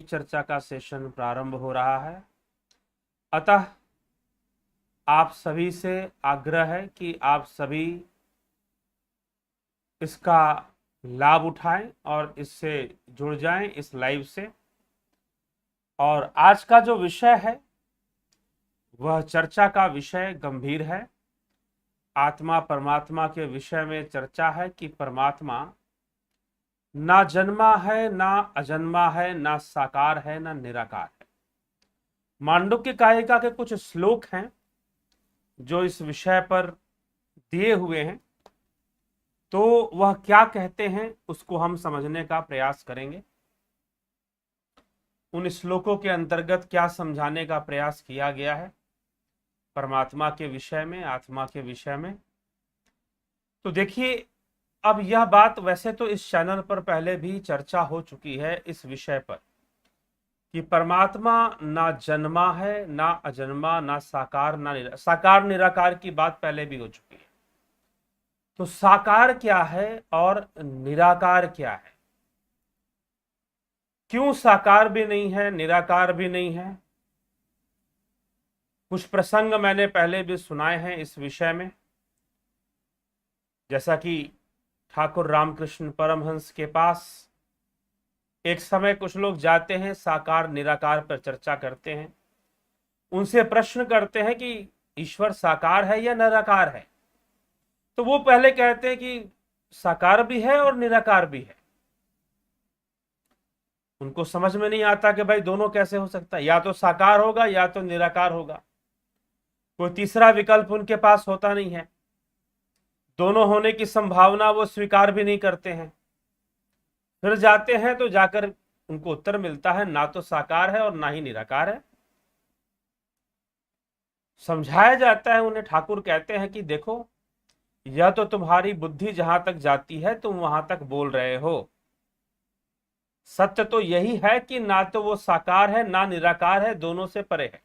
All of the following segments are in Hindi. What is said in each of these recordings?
चर्चा का सेशन प्रारंभ हो रहा है। अतः आप सभी से आग्रह है कि आप सभी इसका लाभ उठाएं और इससे जुड़ जाएं इस लाइव से। और आज का जो विषय है वह चर्चा का विषय गंभीर है। आत्मा परमात्मा के विषय में चर्चा है कि परमात्मा ना जन्मा है, ना अजन्मा है, ना साकार है, ना निराकार है। मांडुक्य कारिका के कुछ श्लोक हैं जो इस विषय पर दिए हुए हैं, तो वह क्या कहते हैं उसको हम समझने का प्रयास करेंगे। उन श्लोकों के अंतर्गत क्या समझाने का प्रयास किया गया है परमात्मा के विषय में, आत्मा के विषय में। तो देखिए, अब यह बात वैसे तो इस चैनल पर पहले भी चर्चा हो चुकी है इस विषय पर कि परमात्मा ना जन्मा है, ना अजन्मा, ना साकार, ना साकार निराकार की बात पहले भी हो चुकी है। तो साकार क्या है और निराकार क्या है? क्यों साकार भी नहीं है, निराकार भी नहीं है? कुछ प्रसंग मैंने पहले भी सुनाए हैं इस विषय में, जैसा कि ठाकुर रामकृष्ण परमहंस के पास एक समय कुछ लोग जाते हैं, साकार निराकार पर चर्चा करते हैं, उनसे प्रश्न करते हैं कि ईश्वर साकार है या निराकार है। तो वो पहले कहते हैं कि साकार भी है और निराकार भी है। उनको समझ में नहीं आता कि भाई दोनों कैसे हो सकता है, या तो साकार होगा या तो निराकार होगा, कोई तीसरा विकल्प उनके पास होता नहीं है। दोनों होने की संभावना वो स्वीकार भी नहीं करते हैं। फिर जाते हैं तो जाकर उनको उत्तर मिलता है ना तो साकार है और ना ही निराकार है। समझाया जाता है उन्हें, ठाकुर कहते हैं कि देखो, यह तो तुम्हारी बुद्धि जहां तक जाती है तुम वहां तक बोल रहे हो। सत्य तो यही है कि ना तो वो साकार है ना निराकार है, दोनों से परे है।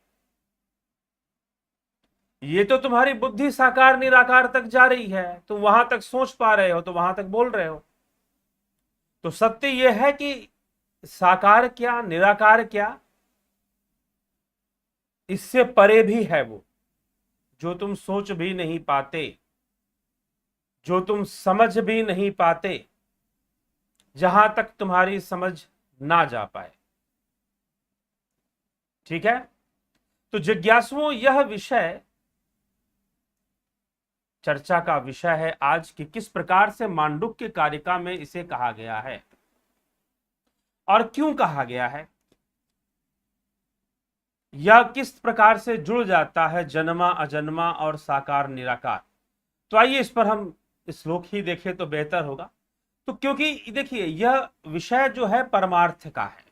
ये तो तुम्हारी बुद्धि साकार निराकार तक जा रही है, तुम वहां तक सोच पा रहे हो तो वहां तक बोल रहे हो। तो सत्य यह है कि साकार क्या निराकार क्या, इससे परे भी है वो जो तुम सोच भी नहीं पाते, जो तुम समझ भी नहीं पाते, जहां तक तुम्हारी समझ ना जा पाए। ठीक है, तो जिज्ञासुओं, यह विषय चर्चा का विषय है आज कि किस प्रकार से मांडुक्य कारिका में इसे कहा गया है और क्यों कहा गया है, यह किस प्रकार से जुड़ जाता है जन्मा अजन्मा और साकार निराकार। तो आइए इस पर हम श्लोक ही देखें तो बेहतर होगा। तो क्योंकि देखिए, यह विषय जो है परमार्थ का है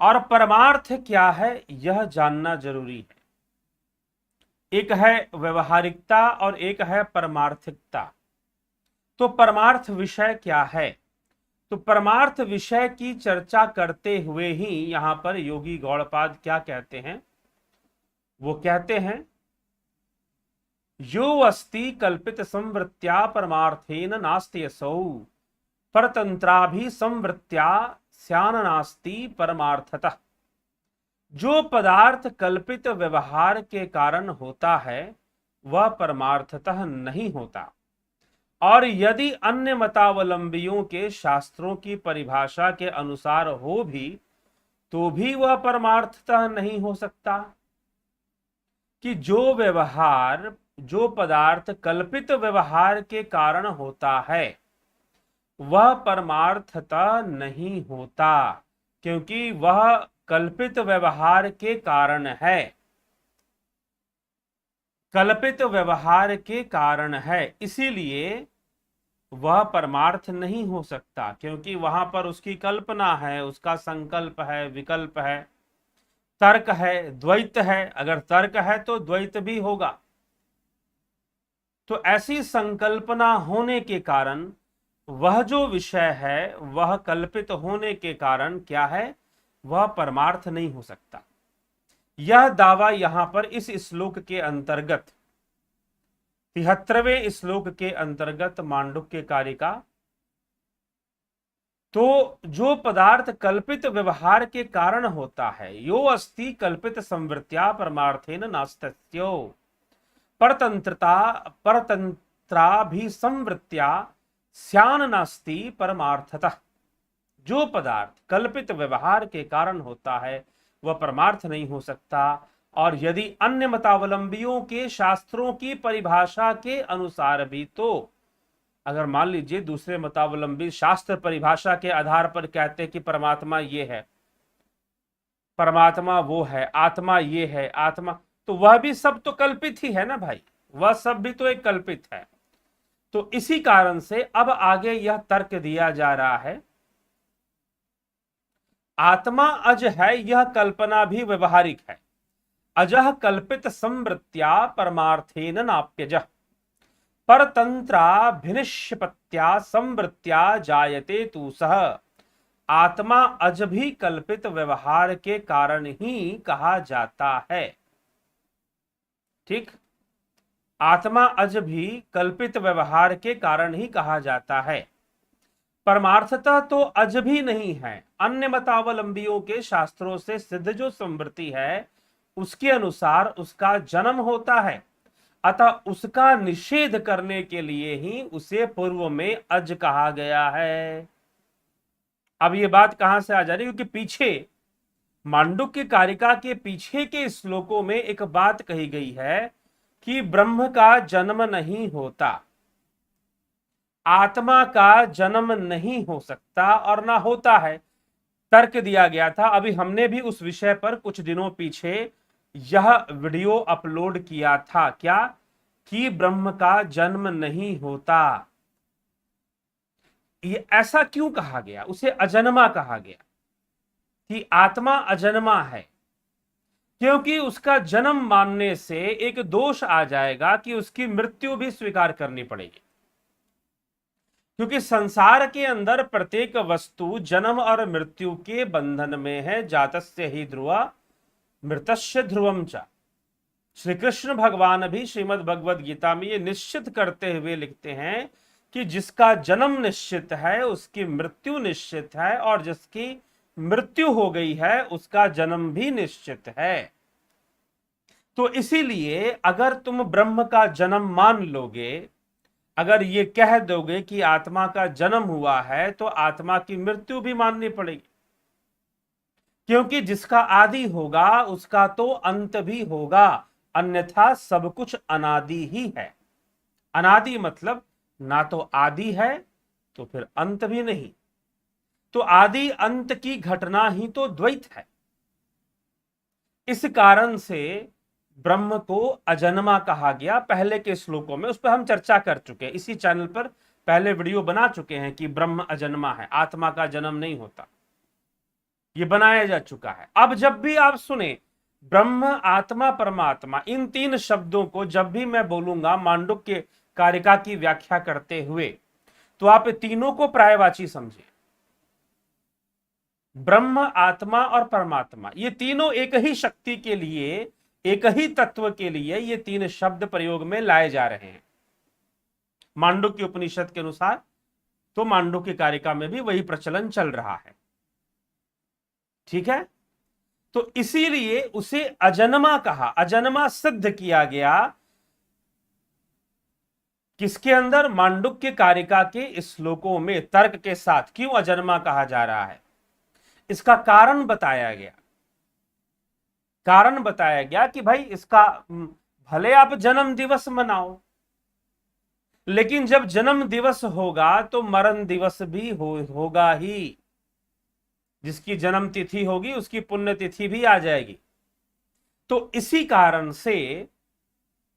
और परमार्थ क्या है यह जानना जरूरी है। एक है व्यवहारिकता और एक है परमार्थिकता। तो परमार्थ विषय क्या है? तो परमार्थ विषय की चर्चा करते हुए ही यहां पर योगी गौड़पाद क्या कहते हैं, वो कहते हैं यो अस्ति कल्पित संवृत्त्या परमार्थेन नास्ति असौ परतंत्राभि संवृत्त्या स्यान नास्ति परमार्थतः। जो पदार्थ कल्पित व्यवहार के कारण होता है वह परमार्थतः नहीं होता, और यदि अन्य मतावलंबियों के शास्त्रों की परिभाषा के अनुसार हो भी तो भी वह परमार्थतः नहीं हो सकता। कि जो व्यवहार, जो पदार्थ कल्पित व्यवहार के कारण होता है वह परमार्थतः नहीं होता, क्योंकि वह कल्पित व्यवहार के कारण है, कल्पित व्यवहार के कारण है, इसीलिए वह परमार्थ नहीं हो सकता, क्योंकि वहां पर उसकी कल्पना है, उसका संकल्प है, विकल्प है, तर्क है, द्वैत है। अगर तर्क है तो द्वैत भी होगा। तो ऐसी संकल्पना होने के कारण वह जो विषय है वह कल्पित होने के कारण क्या है, वह परमार्थ नहीं हो सकता। यह दावा यहां पर इस श्लोक के अंतर्गत 73वें श्लोक के अंतर्गत मांडुक्य कारिका तो जो पदार्थ कल्पित व्यवहार के कारण होता है, यो अस्ति कल्पित संवृत्त्या परमार्थेन नास्तस्यो परतंत्राभिसंवृत्त्या स्यान नास्ति परमार्थतः। जो पदार्थ कल्पित व्यवहार के कारण होता है वह परमार्थ नहीं हो सकता, और यदि अन्य मतावलंबियों के शास्त्रों की परिभाषा के अनुसार भी, तो अगर मान लीजिए दूसरे मतावलंबी शास्त्र परिभाषा के आधार पर कहते हैं कि परमात्मा ये है, परमात्मा वो है, आत्मा ये है, आत्मा, तो वह भी सब तो कल्पित ही है ना भाई, वह सब भी तो एक कल्पित है। तो इसी कारण से अब आगे यह तर्क दिया जा रहा है, आत्मा अज है यह कल्पना भी व्यवहारिक है, अजह कल्पित संवृत्त्या परमार्थेन नाप्यजः परतंत्राभिनिष्पत्त्या संवृत्त्या जायते तु सह। आत्मा अज भी कल्पित व्यवहार के कारण ही कहा जाता है। ठीक, आत्मा अज भी कल्पित व्यवहार के कारण ही कहा जाता है, परमार्थतः तो अज भी नहीं है। अन्य मतावलंबियों के शास्त्रों से सिद्ध जो संवृत्ति है उसके अनुसार उसका जन्म होता है, अतः उसका निषेध करने के लिए ही उसे पूर्व में अज कहा गया है। अब ये बात कहां से आ जा रही है, क्योंकि पीछे मांडुक्य कारिका के पीछे के श्लोकों में एक बात कही गई है कि ब्रह्म का जन्म नहीं होता, आत्मा का जन्म नहीं हो सकता और ना होता है। तर्क दिया गया था, अभी हमने भी उस विषय पर कुछ दिनों पीछे यह वीडियो अपलोड किया था, क्या कि ब्रह्म का जन्म नहीं होता। ये ऐसा क्यों कहा गया, उसे अजन्मा कहा गया कि आत्मा अजन्मा है, क्योंकि उसका जन्म मानने से एक दोष आ जाएगा कि उसकी मृत्यु भी स्वीकार करनी पड़ेगी, क्योंकि संसार के अंदर प्रत्येक वस्तु जन्म और मृत्यु के बंधन में है। जातस्य ही ध्रुवा मृतस्य ध्रुवम च। श्री कृष्ण भगवान भी श्रीमद् भगवद गीता में ये निश्चित करते हुए लिखते हैं कि जिसका जन्म निश्चित है उसकी मृत्यु निश्चित है, और जिसकी मृत्यु हो गई है उसका जन्म भी निश्चित है। तो इसीलिए अगर तुम ब्रह्म का जन्म मान लोगे, अगर ये कह दोगे कि आत्मा का जन्म हुआ है, तो आत्मा की मृत्यु भी माननी पड़ेगी, क्योंकि जिसका आदि होगा उसका तो अंत भी होगा, अन्यथा सब कुछ अनादि ही है। अनादि मतलब ना तो आदि है तो फिर अंत भी नहीं, तो आदि अंत की घटना ही तो द्वैत है। इस कारण से ब्रह्म को अजन्मा कहा गया। पहले के श्लोकों में उस पर हम चर्चा कर चुके हैं, इसी चैनल पर पहले वीडियो बना चुके हैं कि ब्रह्म अजन्मा है, आत्मा का जन्म नहीं होता, ये बनाया जा चुका है। अब जब भी आप सुने ब्रह्म, आत्मा, परमात्मा, इन तीन शब्दों को जब भी मैं बोलूंगा मांडुक्य कारिका की व्याख्या करते हुए, तो आप तीनों को प्रायवाची समझिए। ब्रह्म, आत्मा और परमात्मा, ये तीनों एक ही शक्ति के लिए, एक ही तत्व के लिए ये तीन शब्द प्रयोग में लाए जा रहे हैं मांडुक्य उपनिषद के अनुसार। तो मांडुक्य कारिका में भी वही प्रचलन चल रहा है। ठीक है, तो इसीलिए उसे अजन्मा कहा, अजन्मा सिद्ध किया गया किसके अंदर, मांडुक्य कारिका के श्लोकों में तर्क के साथ। क्यों अजन्मा कहा जा रहा है, इसका कारण बताया गया। कारण बताया गया कि भाई इसका भले आप जन्म दिवस मनाओ, लेकिन जब जन्म दिवस होगा तो मरण दिवस भी होगा ही। जिसकी जन्म तिथि होगी उसकी पुण्य तिथि भी आ जाएगी। तो इसी कारण से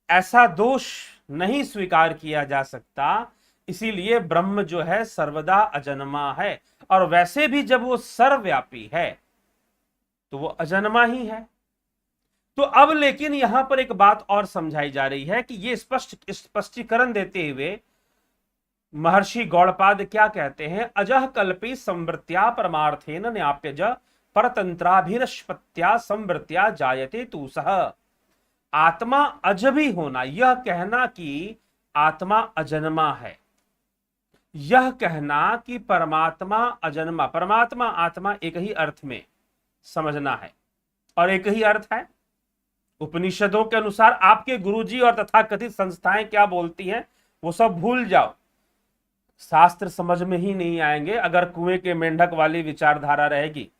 ऐसा दोष नहीं स्वीकार किया जा सकता, इसीलिए ब्रह्म जो है सर्वदा अजन्मा है, और वैसे भी जब वो सर्वव्यापी है तो वो अजन्मा ही है। तो अब लेकिन यहां पर एक बात और समझाई जा रही है कि ये स्पष्टीकरण देते हुए महर्षि गौड़पाद क्या कहते हैं, अजह कल्पी संवृत्त्या परमार्थेन न्याप्यज परतंत्राभिनिष्पत्त्या संवृत्त्या जायते तु सह। आत्मा अज भी होना, यह कहना कि आत्मा अजन्मा है, यह कहना कि परमात्मा अजन्मा, परमात्मा आत्मा एक ही अर्थ में समझना है और एक ही अर्थ है। उपनिषदों के अनुसार आपके गुरुजी और तथाकथित संस्थाएं क्या बोलती हैं वो सब भूल जाओ, शास्त्र समझ में ही नहीं आएंगे अगर कुएं के मेंढक वाली विचारधारा रहेगी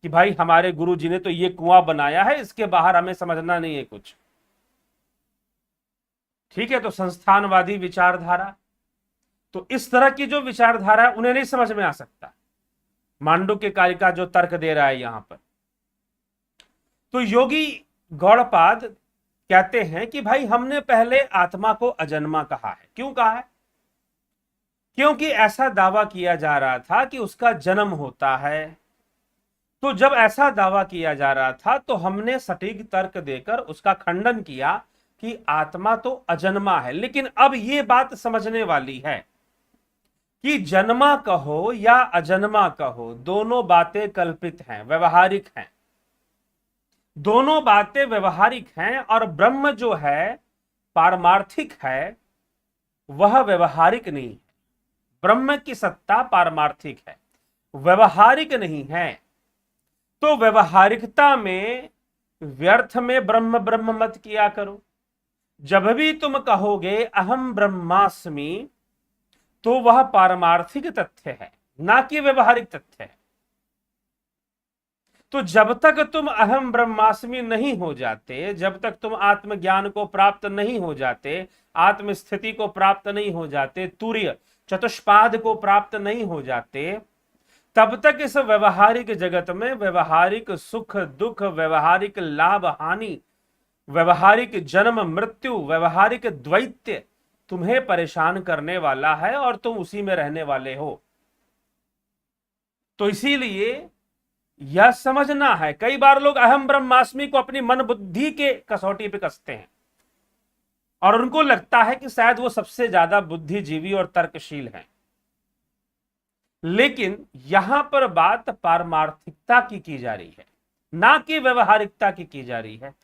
कि भाई हमारे गुरुजी ने तो ये कुआं बनाया है, इसके बाहर हमें समझना नहीं है कुछ। ठीक है, तो संस्थानवादी विचारधारा, तो इस तरह की जो विचारधारा है उन्हें नहीं समझ में आ सकता मांडुक्य कारिका जो तर्क दे रहा है यहां पर। तो योगी गौड़पाद कहते हैं कि भाई हमने पहले आत्मा को अजन्मा कहा है। क्यों कहा है? क्योंकि ऐसा दावा किया जा रहा था कि उसका जन्म होता है। तो जब ऐसा दावा किया जा रहा था तो हमने सटीक तर्क देकर उसका खंडन किया कि आत्मा तो अजन्मा है। लेकिन अब ये बात समझने वाली है कि जन्मा कहो या अजन्मा कहो, दोनों बातें कल्पित हैं, व्यवहारिक हैं। दोनों बातें व्यवहारिक हैं और ब्रह्म जो है पारमार्थिक है, वह व्यवहारिक नहीं है। ब्रह्म की सत्ता पारमार्थिक है, व्यवहारिक नहीं है। तो व्यवहारिकता में व्यर्थ में ब्रह्म ब्रह्म मत किया करो। जब भी तुम कहोगे अहम ब्रह्मास्मि तो वह पारमार्थिक तथ्य है, ना कि व्यवहारिक तथ्य है। तो जब तक तुम अहम ब्रह्मास्मि नहीं हो जाते, जब तक तुम आत्मज्ञान को प्राप्त नहीं हो जाते, आत्मस्थिति को प्राप्त नहीं हो जाते, तुर्य चतुष्पाद को प्राप्त नहीं हो जाते, तब तक इस व्यवहारिक जगत में व्यवहारिक सुख दुख, व्यवहारिक लाभ हानि, व्यवहारिक जन्म मृत्यु, व्यवहारिक द्वैत्य तुम्हें परेशान करने वाला है और तुम उसी में रहने वाले हो। तो इसीलिए यह समझना है, कई बार लोग अहम ब्रह्मास्मि को अपनी मन बुद्धि के कसौटी पे कसते हैं और उनको लगता है कि शायद वो सबसे ज्यादा बुद्धिजीवी और तर्कशील हैं। लेकिन यहां पर बात पारमार्थिकता की जा रही है, ना कि व्यवहारिकता की जा रही है।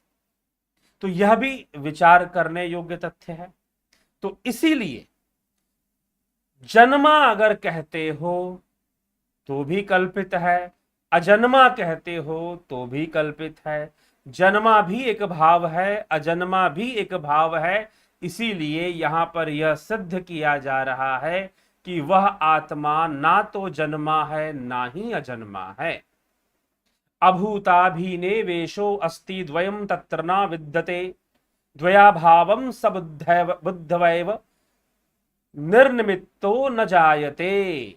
तो यह भी विचार करने योग्य तथ्य है। तो इसीलिए जन्मा अगर कहते हो तो भी कल्पित है, अजन्मा कहते हो तो भी कल्पित है। जन्मा भी एक भाव है, अजन्मा भी एक भाव है। इसीलिए यहां पर यह सिद्ध किया जा रहा है कि वह आत्मा ना तो जन्मा है ना ही अजन्मा है। अभूताभिनिवेशो अस्ति द्वयं तत्र न विद्यते, द्वयाभावं सबुद्धवैव निर्निमित्तो न जायते।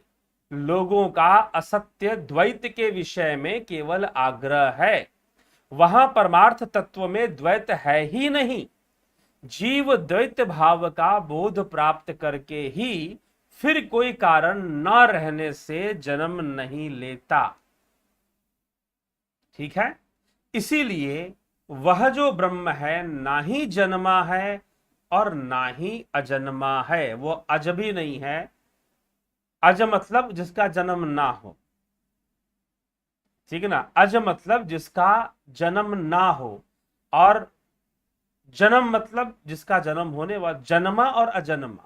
लोगों का असत्य द्वैत के विषय में केवल आग्रह है, वहां परमार्थ तत्व में द्वैत है ही नहीं। जीव द्वैत भाव का बोध प्राप्त करके ही फिर कोई कारण न रहने से जन्म नहीं लेता। ठीक है, इसीलिए वह जो ब्रह्म है ना ही जन्मा है और ना ही अजन्मा है। वो अज भी नहीं है। अज मतलब जिसका जन्म ना हो, ठीक है ना। अज मतलब जिसका जन्म ना हो और जन्म मतलब जिसका जन्म होने वाला, जन्मा और अजन्मा।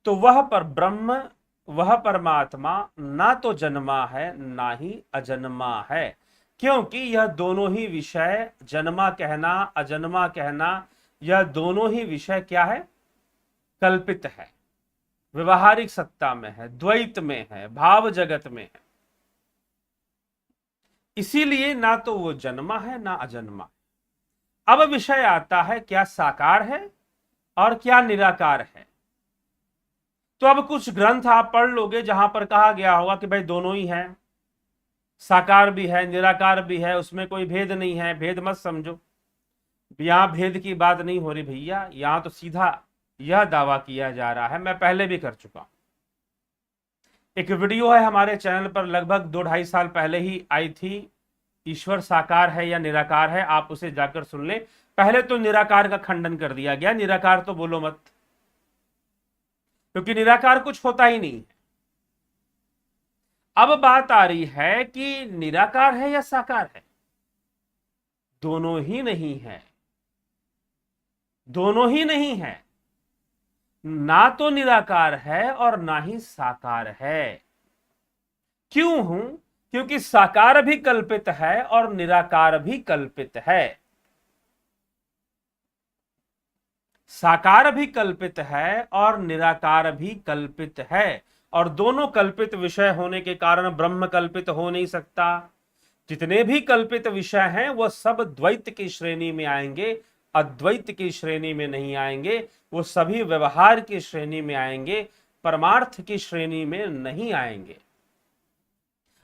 तो वह पर ब्रह्म, वह परमात्मा ना तो जन्मा है ना ही अजन्मा है, क्योंकि यह दोनों ही विषय, जन्मा कहना अजन्मा कहना, यह दोनों ही विषय क्या है? कल्पित है, व्यवहारिक सत्ता में है, द्वैत में है, भाव जगत में है। इसीलिए ना तो वो जन्मा है ना अजन्मा। अब विषय आता है क्या साकार है और क्या निराकार है। तो अब कुछ ग्रंथ आप पढ़ लोगे जहां पर कहा गया होगा कि भाई दोनों ही है, साकार भी है निराकार भी है, उसमें कोई भेद नहीं है। भेद मत समझो, यहां भेद की बात नहीं हो रही भैया, यहां तो सीधा यह दावा किया जा रहा है, मैं पहले भी कर चुका हूं। एक वीडियो है हमारे चैनल पर, लगभग 2-2.5 साल पहले ही आई थी, ईश्वर साकार है या निराकार है, आप उसे जाकर सुन ले। पहले तो निराकार का खंडन कर दिया गया, निराकार तो बोलो मत, क्योंकि निराकार कुछ होता ही नहीं है। अब बात आ रही है कि निराकार है या साकार है। दोनों ही नहीं है, दोनों ही नहीं है। ना तो निराकार है और ना ही साकार है। क्यों हूं? क्योंकि साकार भी कल्पित है और निराकार भी कल्पित है। साकार भी कल्पित है और निराकार भी कल्पित है, और दोनों कल्पित विषय होने के कारण ब्रह्म कल्पित हो नहीं सकता। जितने भी कल्पित विषय हैं वह सब द्वैत की श्रेणी में आएंगे, अद्वैत की श्रेणी में नहीं आएंगे। वो सभी व्यवहार की श्रेणी में आएंगे, परमार्थ की श्रेणी में नहीं आएंगे।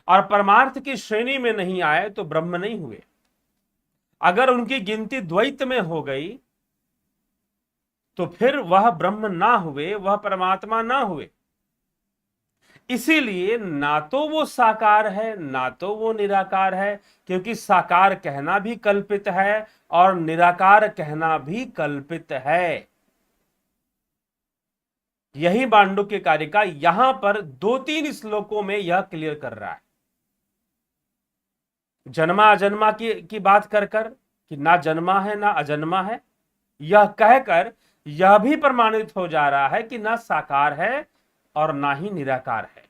और परमार्थ की श्रेणी में नहीं आए तो ब्रह्म नहीं हुए। अगर उनकी गिनती द्वैत में हो गई तो फिर वह ब्रह्म ना हुए, वह परमात्मा ना हुए। इसीलिए ना तो वो साकार है ना तो वो निराकार है, क्योंकि साकार कहना भी कल्पित है और निराकार कहना भी कल्पित है। यही मांडुक्य कारिका यहां पर 2-3 श्लोकों में यह क्लियर कर रहा है। जन्मा अजन्मा की बात कर कि ना जन्मा है ना अजन्मा है, यह कहकर यह भी प्रमाणित हो जा रहा है कि ना साकार है और ना ही निराकार है।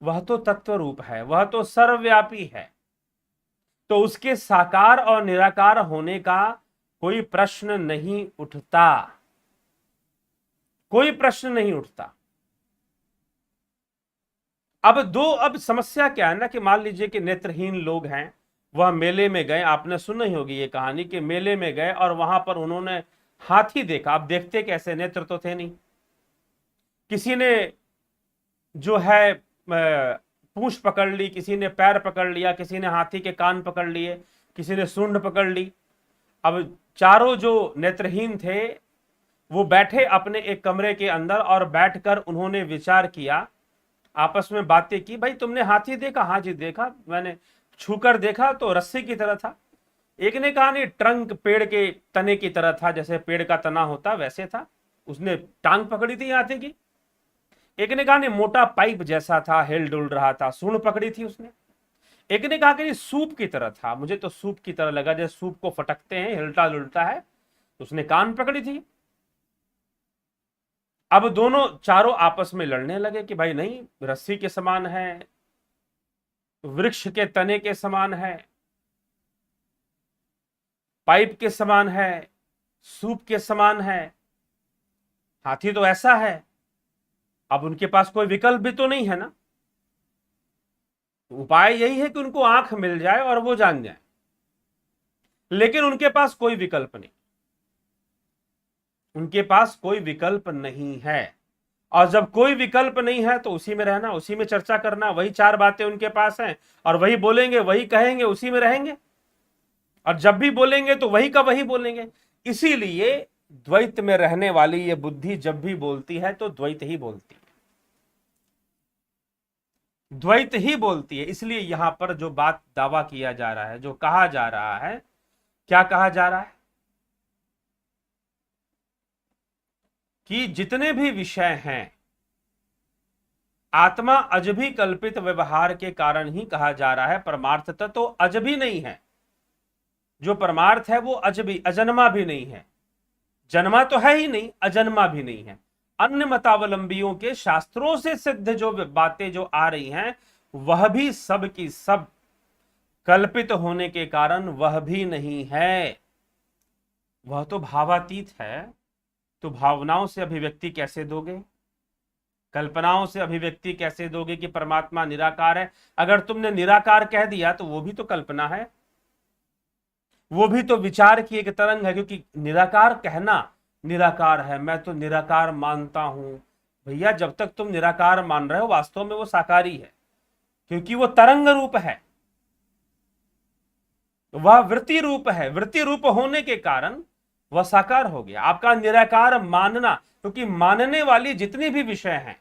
वह तो तत्व रूप है, वह तो सर्वव्यापी है, तो उसके साकार और निराकार होने का कोई प्रश्न नहीं उठता, कोई प्रश्न नहीं उठता। अब समस्या क्या है ना कि मान लीजिए कि नेत्रहीन लोग हैं, वह मेले में गए, आपने सुनी होगी ये कहानी कि मेले में गए और वहां पर उन्होंने हाथी देखा। अब देखते कैसे, नेत्र तो थे नहीं। किसी ने जो है पूंछ पकड़ ली, किसी ने पैर पकड़ लिया, किसी ने हाथी के कान पकड़ लिए, किसी ने सूंड पकड़ ली। अब चारों जो नेत्रहीन थे वो बैठे अपने एक कमरे के अंदर और बैठकर उन्होंने विचार किया, आपस में बातें की। भाई तुमने हाथी देखा? हाँ जी देखा, मैंने छूकर देखा तो रस्सी की तरह था। एक ने कहा नहीं, ट्रंक पेड़ के तने की तरह था, जैसे पेड़ का तना होता वैसे था। उसने टांग पकड़ी थी हाथी की। एक ने कहा नहीं, मोटा पाइप जैसा था, हिल डुल रहा था, सूंड पकड़ी थी उसने। एक ने कहा कि सूप की तरह था, मुझे तो सूप की तरह लगा, जैसे सूप को फटकते हैं, हिलता डुलता है। उसने कान पकड़ी थी। अब दोनों चारों आपस में लड़ने लगे कि भाई नहीं, रस्सी के समान है, वृक्ष के तने के समान है, पाइप के समान है, सूप के समान है, हाथी तो ऐसा है। अब उनके पास कोई विकल्प भी तो नहीं है ना। उपाय यही है कि उनको आंख मिल जाए और वो जान जाए, लेकिन उनके पास कोई विकल्प नहीं, उनके पास कोई विकल्प नहीं है। और जब कोई विकल्प नहीं है तो उसी में रहना, उसी में चर्चा करना, वही 4 बातें उनके पास हैं और वही बोलेंगे, वही कहेंगे, उसी में रहेंगे। और जब भी बोलेंगे तो वही का वही बोलेंगे। इसीलिए द्वैत में रहने वाली ये बुद्धि जब भी बोलती है तो द्वैत ही बोलती है, द्वैत ही बोलती है। इसलिए यहां पर जो बात दावा किया जा रहा है, जो कहा जा रहा है, क्या कहा जा रहा है कि जितने भी विषय हैं आत्मा अजभी कल्पित व्यवहार के कारण ही कहा जा रहा है। परमार्थतः तो अजभी नहीं है, जो परमार्थ है वो अजभी, अजन्मा भी नहीं है। जन्मा तो है ही नहीं, अजन्मा भी नहीं है। अन्य मतावलंबियों के शास्त्रों से सिद्ध जो बातें जो आ रही हैं वह भी सब की सब कल्पित होने के कारण वह भी नहीं है। वह तो भावातीत है, तो भावनाओं से अभिव्यक्ति कैसे दोगे, कल्पनाओं से अभिव्यक्ति कैसे दोगे कि परमात्मा निराकार है? अगर तुमने निराकार कह दिया तो वो भी तो कल्पना है, वो भी तो विचार की एक तरंग है। क्योंकि निराकार कहना, निराकार है, मैं तो निराकार मानता हूं। भैया जब तक तुम निराकार मान रहे हो वास्तव में वो साकारी है, क्योंकि वो तरंग रूप है, वह वृत्ति रूप है। वृत्ति रूप होने के कारण वह साकार हो गया। आपका निराकार मानना, क्योंकि मानने वाली जितनी भी विषय हैं,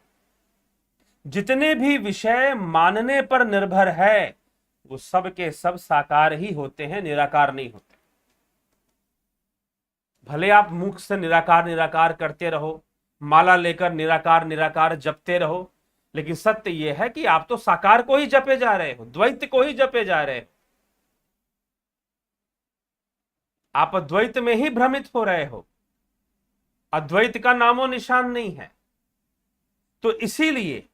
जितने भी विषय मानने पर निर्भर है, वो सब के सब साकार ही होते हैं, निराकार नहीं होते। भले आप मुख से निराकार निराकार करते रहो, माला लेकर निराकार निराकार जपते रहो, लेकिन सत्य यह है कि आप तो साकार को ही जपे जा रहे हो, द्वैत को ही जपे जा रहे हो। आप द्वैत में ही भ्रमित हो रहे हो। अद्वैत का नामो निशान नहीं है। तो इसीलिए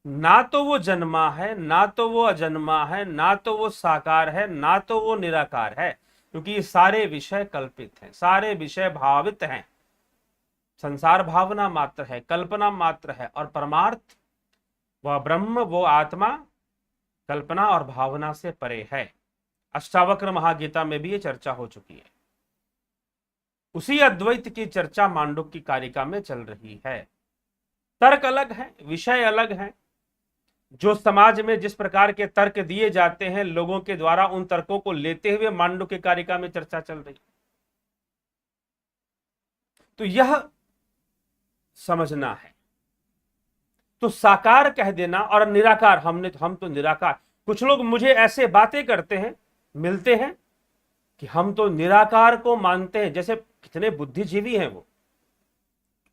ना तो वो जन्मा है, ना तो वो अजन्मा है, ना तो वो साकार है, ना तो वो निराकार है, क्योंकि ये सारे विषय कल्पित हैं, सारे विषय भावित हैं। संसार भावना मात्र है, कल्पना मात्र है, और परमार्थ वह ब्रह्म, वो आत्मा कल्पना और भावना से परे है। अष्टावक्र महागीता में भी ये चर्चा हो चुकी है। उसी अद्वैत की चर्चा मांडुक्य की कारिका में चल रही है। तर्क अलग है, विषय अलग है। जो समाज में जिस प्रकार के तर्क दिए जाते हैं, लोगों के द्वारा उन तर्कों को लेते हुए मांडुक्य की कारिका में चर्चा चल रही। तो यह समझना है। तो साकार कह देना और निराकार, हम तो निराकार। कुछ लोग मुझे ऐसे बातें करते हैं, मिलते हैं, कि हम तो निराकार को मानते हैं। जैसे कितने बुद्धिजीवी हैं वो,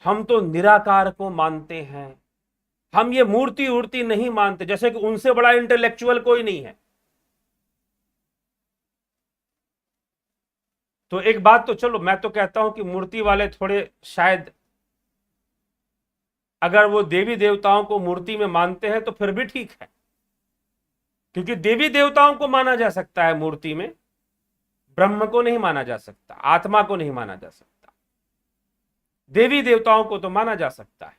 हम तो निराकार को मानते हैं, हम ये मूर्ति उर्ति नहीं मानते, जैसे कि उनसे बड़ा इंटेलेक्चुअल कोई नहीं है। तो एक बात तो चलो, मैं तो कहता हूं कि मूर्ति वाले थोड़े शायद, अगर वो देवी देवताओं को मूर्ति में मानते हैं तो फिर भी ठीक है, क्योंकि देवी देवताओं को माना जा सकता है मूर्ति में, ब्रह्म को नहीं माना जा सकता, आत्मा को नहीं माना जा सकता। देवी देवताओं को तो माना जा सकता है,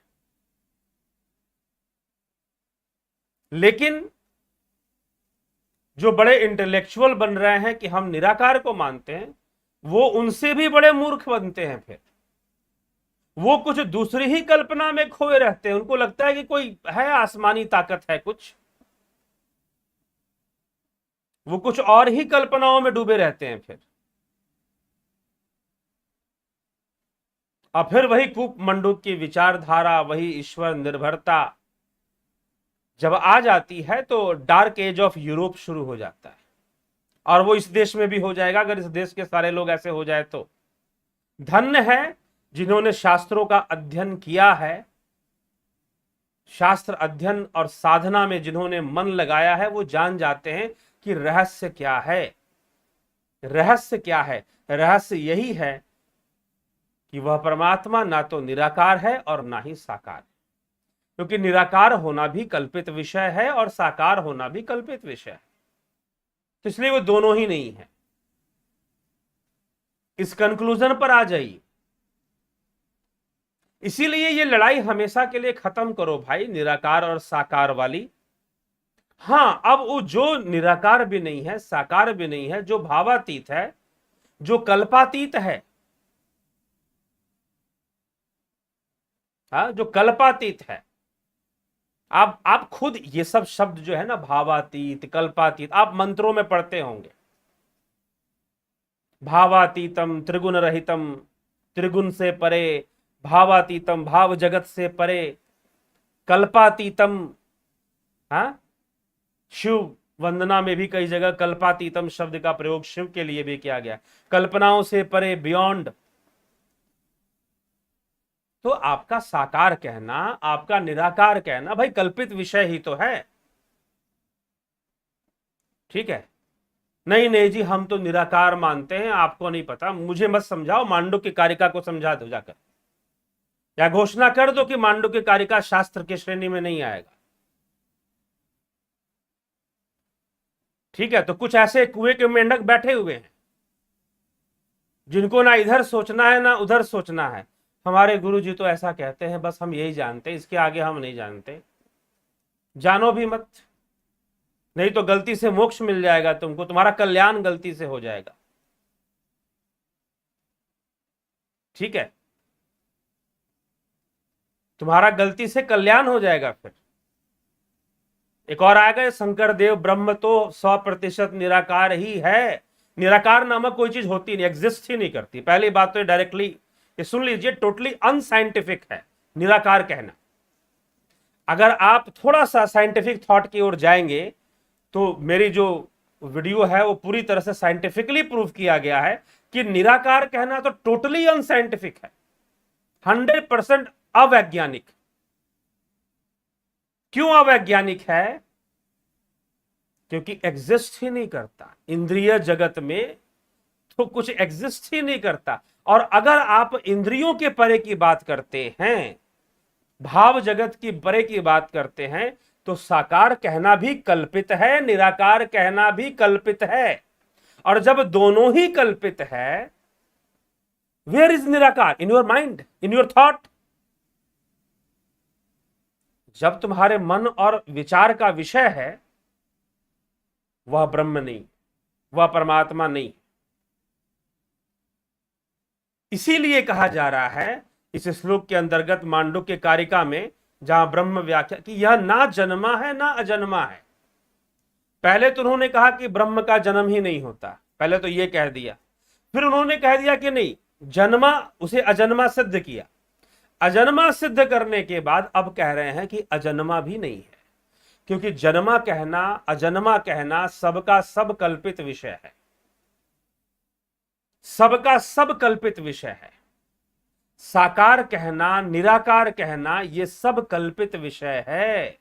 लेकिन जो बड़े इंटेलेक्चुअल बन रहे हैं कि हम निराकार को मानते हैं, वो उनसे भी बड़े मूर्ख बनते हैं। फिर वो कुछ दूसरी ही कल्पना में खोए रहते हैं। उनको लगता है कि कोई है, आसमानी ताकत है कुछ, वो कुछ और ही कल्पनाओं में डूबे रहते हैं। फिर वही कूपमंडूक की विचारधारा, वही ईश्वर निर्भरता जब आ जाती है तो डार्क एज ऑफ यूरोप शुरू हो जाता है। और वो इस देश में भी हो जाएगा, अगर इस देश के सारे लोग ऐसे हो जाए तो। धन्य है जिन्होंने शास्त्रों का अध्ययन किया है, शास्त्र अध्ययन और साधना में जिन्होंने मन लगाया है, वो जान जाते हैं कि रहस्य क्या है। रहस्य क्या है? रहस्य यही है कि वह परमात्मा ना तो निराकार है और ना ही साकार है, क्योंकि निराकार होना भी कल्पित विषय है और साकार होना भी कल्पित विषय है। तो इसलिए वो दोनों ही नहीं है। इस कंक्लूजन पर आ जाइए। इसीलिए ये लड़ाई हमेशा के लिए खत्म करो भाई, निराकार और साकार वाली। हां, अब वो जो निराकार भी नहीं है, साकार भी नहीं है, जो भावातीत है, जो कल्पातीत है, जो कल्पातीत है। आप खुद ये सब शब्द जो है ना, भावातीत, कल्पातीत, आप मंत्रों में पढ़ते होंगे। भावातीतम त्रिगुण रहितम, त्रिगुण से परे, भावातीतम भाव जगत से परे, कल्पातीतम। शिव वंदना में भी कई जगह कल्पातीतम शब्द का प्रयोग शिव के लिए भी किया गया, कल्पनाओं से परे, बियॉन्ड। तो आपका साकार कहना, आपका निराकार कहना, भाई कल्पित विषय ही तो है। ठीक है? नहीं नहीं जी, हम तो निराकार मानते हैं, आपको नहीं पता, मुझे मत समझाओ, मांडुक्य कारिका को समझा दो जाकर, या घोषणा कर दो कि मांडुक्य कारिका शास्त्र की श्रेणी में नहीं आएगा। ठीक है? तो कुछ ऐसे कुएं के मेंढक बैठे हुए हैं जिनको ना इधर सोचना है ना उधर सोचना है। हमारे गुरुजी तो ऐसा कहते हैं, बस हम यही जानते हैं, इसके आगे हम नहीं जानते। जानो भी मत, नहीं तो गलती से मोक्ष मिल जाएगा तुमको, तुम्हारा कल्याण गलती से हो जाएगा। ठीक है? तुम्हारा गलती से कल्याण हो जाएगा। फिर एक और आएगा, शंकर देव ब्रह्म तो 100% निराकार ही है। निराकार नामक कोई चीज होती नहीं, एग्जिस्ट ही नहीं करती। पहली बात तो डायरेक्टली ये सुन लीजिए, टोटली अनसाइंटिफिक है निराकार कहना। अगर आप थोड़ा सा साइंटिफिक थॉट की ओर जाएंगे तो मेरी जो वीडियो है वो पूरी तरह से साइंटिफिकली प्रूव किया गया है कि निराकार कहना तो टोटली अनसाइंटिफिक है, 100% अवैज्ञानिक। क्यों अवैज्ञानिक है? क्योंकि एग्जिस्ट ही नहीं करता इंद्रिय जगत में। तो कुछ एग्जिस्ट ही नहीं करता। और अगर आप इंद्रियों के परे की बात करते हैं, भाव जगत की परे की बात करते हैं, तो साकार कहना भी कल्पित है, निराकार कहना भी कल्पित है। और जब दोनों ही कल्पित है, वेयर इज निराकार? In your mind, in your thought. जब तुम्हारे मन और विचार का विषय है, वह ब्रह्म नहीं, वह परमात्मा नहीं। इसीलिए कहा जा रहा है इस श्लोक के अंतर्गत मांडुक्य कारिका में, जहां ब्रह्म व्याख्या कि यह ना जन्मा है ना अजन्मा है। पहले तो उन्होंने कहा कि ब्रह्म का जन्म ही नहीं होता, पहले तो यह कह दिया। फिर उन्होंने कह दिया कि नहीं, जन्मा, उसे अजन्मा सिद्ध किया। अजन्मा सिद्ध करने के बाद अब कह रहे हैं कि अजन्मा भी नहीं है, क्योंकि जन्मा कहना, अजन्मा कहना सबका सब कल्पित विषय है, सबका सब कल्पित विषय है। साकार कहना, निराकार कहना, यह सब कल्पित विषय है।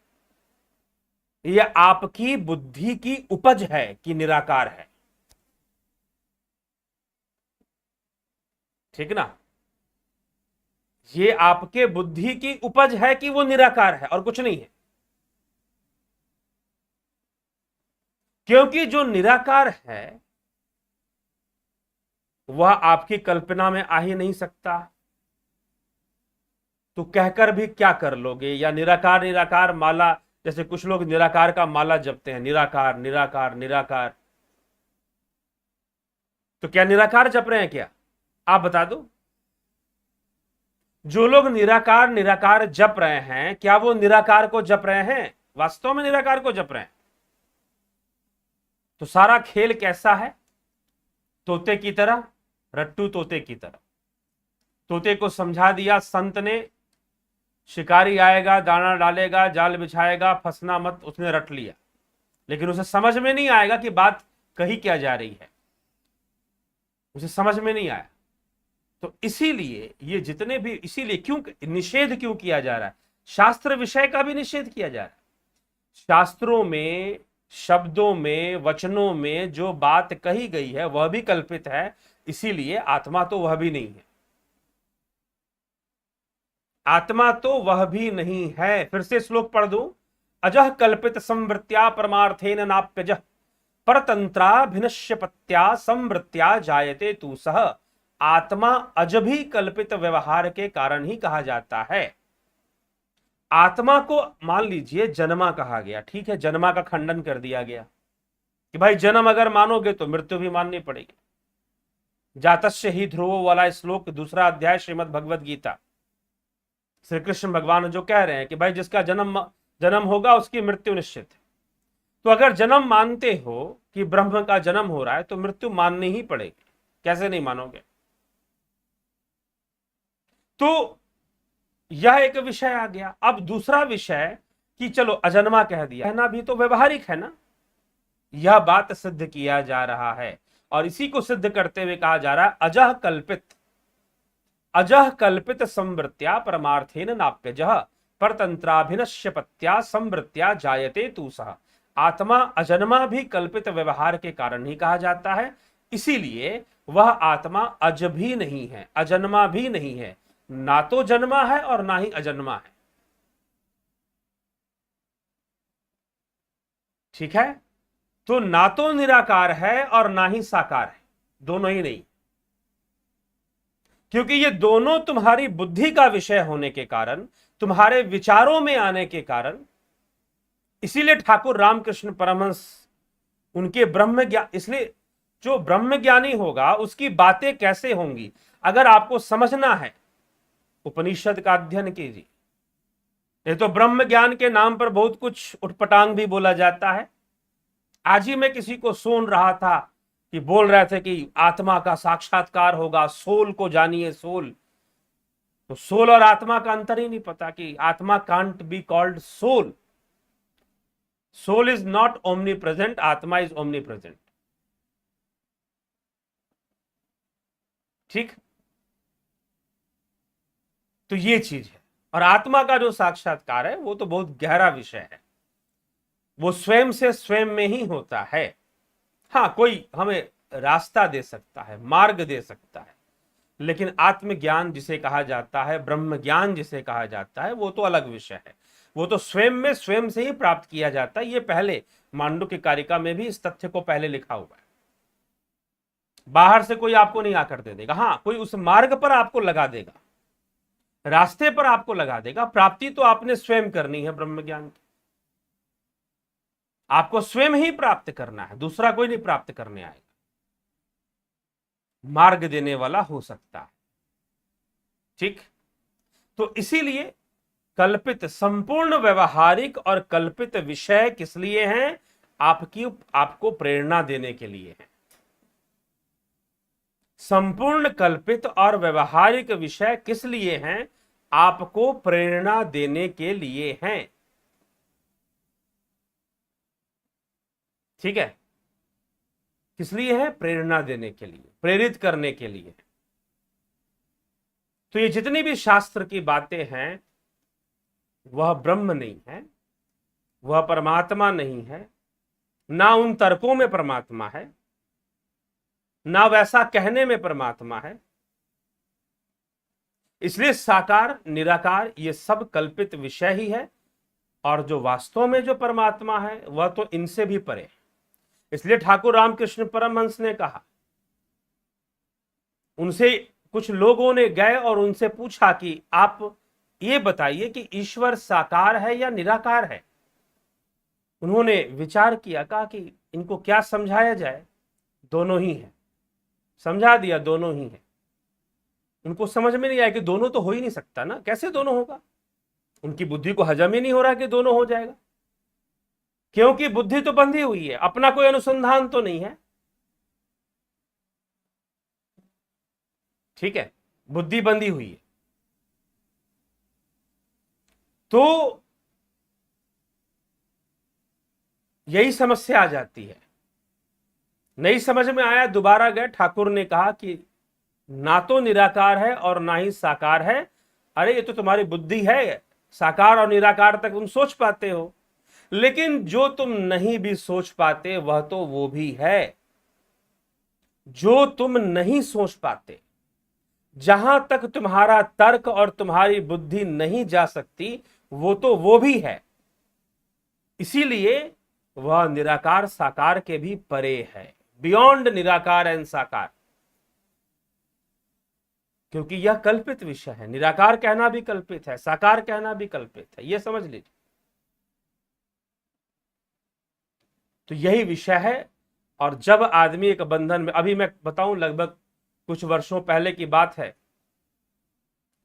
यह आपकी बुद्धि की उपज है कि निराकार है, ठीक ना? ये आपके बुद्धि की उपज है कि वो निराकार है और कुछ नहीं है। क्योंकि जो निराकार है वह आपकी कल्पना में आ ही नहीं सकता, तो कहकर भी क्या कर लोगे? या निराकार निराकार माला, जैसे कुछ लोग निराकार का माला जपते हैं, निराकार निराकार निराकार, तो क्या निराकार जप रहे हैं क्या? आप बता दो। जो लोग निराकार निराकार जप रहे हैं, क्या वो निराकार को जप रहे हैं? वास्तव में निराकार को जप रहे हैं? तो सारा खेल कैसा है? तोते की तरह, रट्टू तोते की तरह। तोते को समझा दिया संत ने, शिकारी आएगा, दाना डालेगा, जाल बिछाएगा, फंसना मत, उसने रट लिया। लेकिन उसे समझ में नहीं आएगा कि बात कही क्या जा रही है, उसे समझ में नहीं आया। तो इसीलिए ये जितने भी, इसीलिए क्यों निषेध क्यों किया जा रहा है? शास्त्र विषय का भी निषेध किया जा रहा है। शास्त्रों में, शब्दों में, वचनों में जो बात कही गई है वह भी कल्पित है, इसीलिए आत्मा तो वह भी नहीं है, आत्मा तो वह भी नहीं है। फिर से श्लोक पढ़ दूं। अजह कल्पित संवृत्या परमार्थेन नाप्यजः परतंत्राभिनश्यपत्या संवृत्या जायते तू सह। आत्मा अज भी कल्पित व्यवहार के कारण ही कहा जाता है। आत्मा को मान लीजिए जन्मा कहा गया, ठीक है, जन्मा का खंडन कर दिया गया कि भाई जन्म अगर मानोगे तो मृत्यु भी माननी पड़ेगी। जातस्य ही ध्रुवो वाला श्लोक, दूसरा अध्याय श्रीमद् भगवद गीता। श्री कृष्ण भगवान जो कह रहे हैं कि भाई जिसका जन्म होगा उसकी मृत्यु निश्चित है। तो अगर जन्म मानते हो कि ब्रह्म का जन्म हो रहा है तो मृत्यु माननी ही पड़ेगी, कैसे नहीं मानोगे? तो यह एक विषय आ गया। अब दूसरा विषय कि चलो अजन्मा कह दिया, कहना भी तो व्यवहारिक है ना, यह बात सिद्ध किया जा रहा है। और इसी को सिद्ध करते हुए कहा जा रहा है अजह कल्पित, अजह कल्पित संवृत्या परमार्थेन नाप्यजः परतंत्राभिनश्यपत्या संवृत्या जायते तू सह। आत्मा अजन्मा भी कल्पित व्यवहार के कारण ही कहा जाता है, इसीलिए वह आत्मा अज भी नहीं है, अजन्मा भी नहीं है, ना तो जन्मा है और ना ही अजन्मा है। ठीक है? तो ना तो निराकार है और ना ही साकार है, दोनों ही नहीं। क्योंकि ये दोनों तुम्हारी बुद्धि का विषय होने के कारण, तुम्हारे विचारों में आने के कारण, इसीलिए ठाकुर रामकृष्ण परमहंस उनके ब्रह्म ज्ञान, इसलिए जो ब्रह्म ज्ञानी होगा उसकी बातें कैसे होंगी, अगर आपको समझना है उपनिषद का अध्ययन कीजिए। नहीं तो ब्रह्म ज्ञान के नाम पर बहुत कुछ उटपटांग भी बोला जाता है। आज ही मैं किसी को सुन रहा था कि बोल रहे थे कि आत्मा का साक्षात्कार होगा, सोल को जानिए, सोल। तो सोल और आत्मा का अंतर ही नहीं पता कि atma can't be called soul. Soul is not omnipresent, atma is omnipresent. ठीक? तो ये चीज है। और आत्मा का जो साक्षात्कार है वो तो बहुत गहरा विषय है, वो स्वयं से स्वयं में ही होता है। हाँ, कोई हमें रास्ता दे सकता है, मार्ग दे सकता है, लेकिन आत्मज्ञान जिसे कहा जाता है, ब्रह्म ज्ञान जिसे कहा जाता है, वो तो अलग विषय है। वो तो स्वयं में स्वयं से ही प्राप्त किया जाता है। ये पहले मांडुक्य कारिका में भी इस तथ्य को पहले लिखा हुआ है। बाहर से कोई आपको नहीं आकर दे देगा, हाँ कोई उस मार्ग पर आपको लगा देगा, रास्ते पर आपको लगा देगा। प्राप्ति तो आपने स्वयं करनी है ब्रह्म ज्ञान की, आपको स्वयं ही प्राप्त करना है, दूसरा कोई नहीं प्राप्त करने आएगा। मार्ग देने वाला हो सकता है, ठीक। तो इसीलिए कल्पित संपूर्ण व्यवहारिक और कल्पित विषय किस लिए हैं? आपको प्रेरणा देने के लिए हैं। संपूर्ण कल्पित और व्यवहारिक विषय किस लिए हैं? आपको प्रेरणा देने के लिए हैं, ठीक है। किस लिए है? प्रेरणा देने के लिए, प्रेरित करने के लिए। तो ये जितनी भी शास्त्र की बातें हैं वह ब्रह्म नहीं है, वह परमात्मा नहीं है, ना उन तर्कों में परमात्मा है, ना वैसा कहने में परमात्मा है। इसलिए साकार निराकार ये सब कल्पित विषय ही है, और जो वास्तव में जो परमात्मा है वह तो इनसे भी परे है। इसलिए ठाकुर रामकृष्ण परमहंस ने कहा, उनसे कुछ लोगों ने गए और उनसे पूछा कि आप ये बताइए कि ईश्वर साकार है या निराकार है। उन्होंने विचार किया, कहा कि इनको क्या समझाया जाए, दोनों ही है। समझा दिया, दोनों ही है। उनको समझ में नहीं आया कि दोनों तो हो ही नहीं सकता ना, कैसे दोनों होगा। उनकी बुद्धि को हजम ही नहीं हो रहा कि दोनों हो जाएगा, क्योंकि बुद्धि तो बंधी हुई है, अपना कोई अनुसंधान तो नहीं है, ठीक है, बुद्धि बंधी हुई है। तो यही समस्या आ जाती है। नहीं समझ में आया, दोबारा गए, ठाकुर ने कहा कि ना तो निराकार है और ना ही साकार है। अरे ये तो तुम्हारी बुद्धि है, साकार और निराकार तक तुम सोच पाते हो, लेकिन जो तुम नहीं भी सोच पाते वह तो वो भी है। जो तुम नहीं सोच पाते, जहां तक तुम्हारा तर्क और तुम्हारी बुद्धि नहीं जा सकती, वो तो वो भी है। इसीलिए वह निराकार साकार के भी परे है, बियॉन्ड निराकार एंड साकार। क्योंकि यह कल्पित विषय है, निराकार कहना भी कल्पित है, साकार कहना भी कल्पित है, यह समझ लीजिए। तो यही विषय है। और जब आदमी एक बंधन में, अभी मैं बताऊं, लगभग कुछ वर्षों पहले की बात है,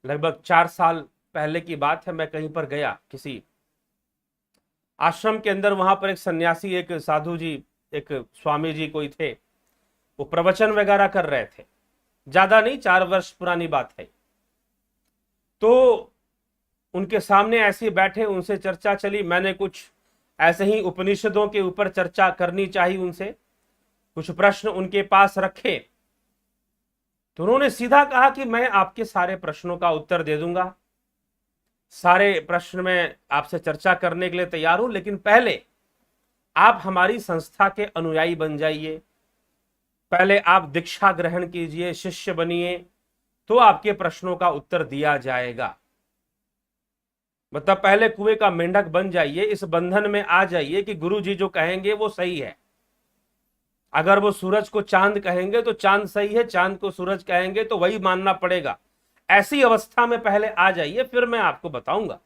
लगभग 4 साल पहले की बात है, मैं कहीं पर गया किसी आश्रम के अंदर। वहां पर एक सन्यासी, एक साधु जी, एक स्वामी जी कोई थे, वो प्रवचन वगैरह कर रहे थे। ज्यादा नहीं, 4 वर्ष पुरानी बात है। तो उनके सामने ऐसे बैठे, उनसे चर्चा चली। मैंने कुछ ऐसे ही उपनिषदों के ऊपर चर्चा करनी चाहिए उनसे, कुछ प्रश्न उनके पास रखे। तो उन्होंने सीधा कहा कि मैं आपके सारे प्रश्नों का उत्तर दे दूंगा, सारे प्रश्न में आपसे चर्चा करने के लिए तैयार हूं, लेकिन पहले आप हमारी संस्था के अनुयायी बन जाइए, पहले आप दीक्षा ग्रहण कीजिए, शिष्य बनिए, तो आपके प्रश्नों का उत्तर दिया जाएगा। मतलब पहले कुएं का मेंढक बन जाइए, इस बंधन में आ जाइए कि गुरु जी जो कहेंगे वो सही है। अगर वो सूरज को चांद कहेंगे तो चांद सही है, चांद को सूरज कहेंगे तो वही मानना पड़ेगा। ऐसी अवस्था में पहले आ जाइए, फिर मैं आपको बताऊंगा।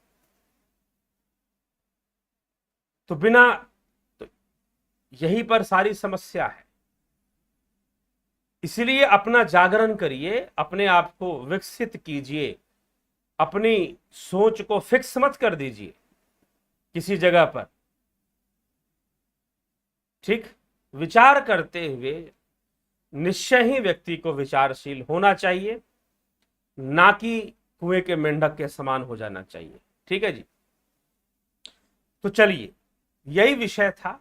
तो बिना, तो यहीं पर सारी समस्या है। इसलिए अपना जागरण करिए, अपने आप को विकसित कीजिए, अपनी सोच को फिक्स मत कर दीजिए किसी जगह पर, ठीक। विचार करते हुए निश्चय ही व्यक्ति को विचारशील होना चाहिए, ना कि कुएं के मेंढक के समान हो जाना चाहिए, ठीक है जी। तो चलिए, यही विषय था।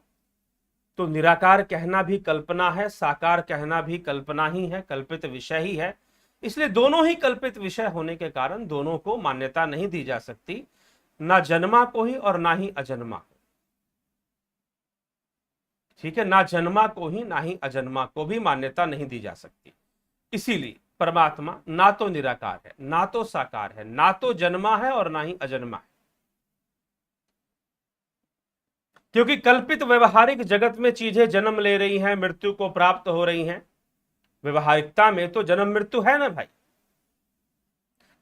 तो निराकार कहना भी कल्पना है, साकार कहना भी कल्पना ही है, कल्पित विषय ही है। इसलिए दोनों ही कल्पित विषय होने के कारण दोनों को मान्यता नहीं दी जा सकती, ना जन्मा को ही और ना ही अजन्मा को, ठीक है, ना जन्मा को ही ना ही अजन्मा को भी मान्यता नहीं दी जा सकती। इसीलिए परमात्मा ना तो निराकार है, ना तो साकार है, ना तो जन्मा है और ना ही अजन्मा है। क्योंकि कल्पित व्यवहारिक जगत में चीजें जन्म ले रही हैं, मृत्यु को प्राप्त हो रही हैं। व्यवहारिकता में तो जन्म मृत्यु है ना भाई,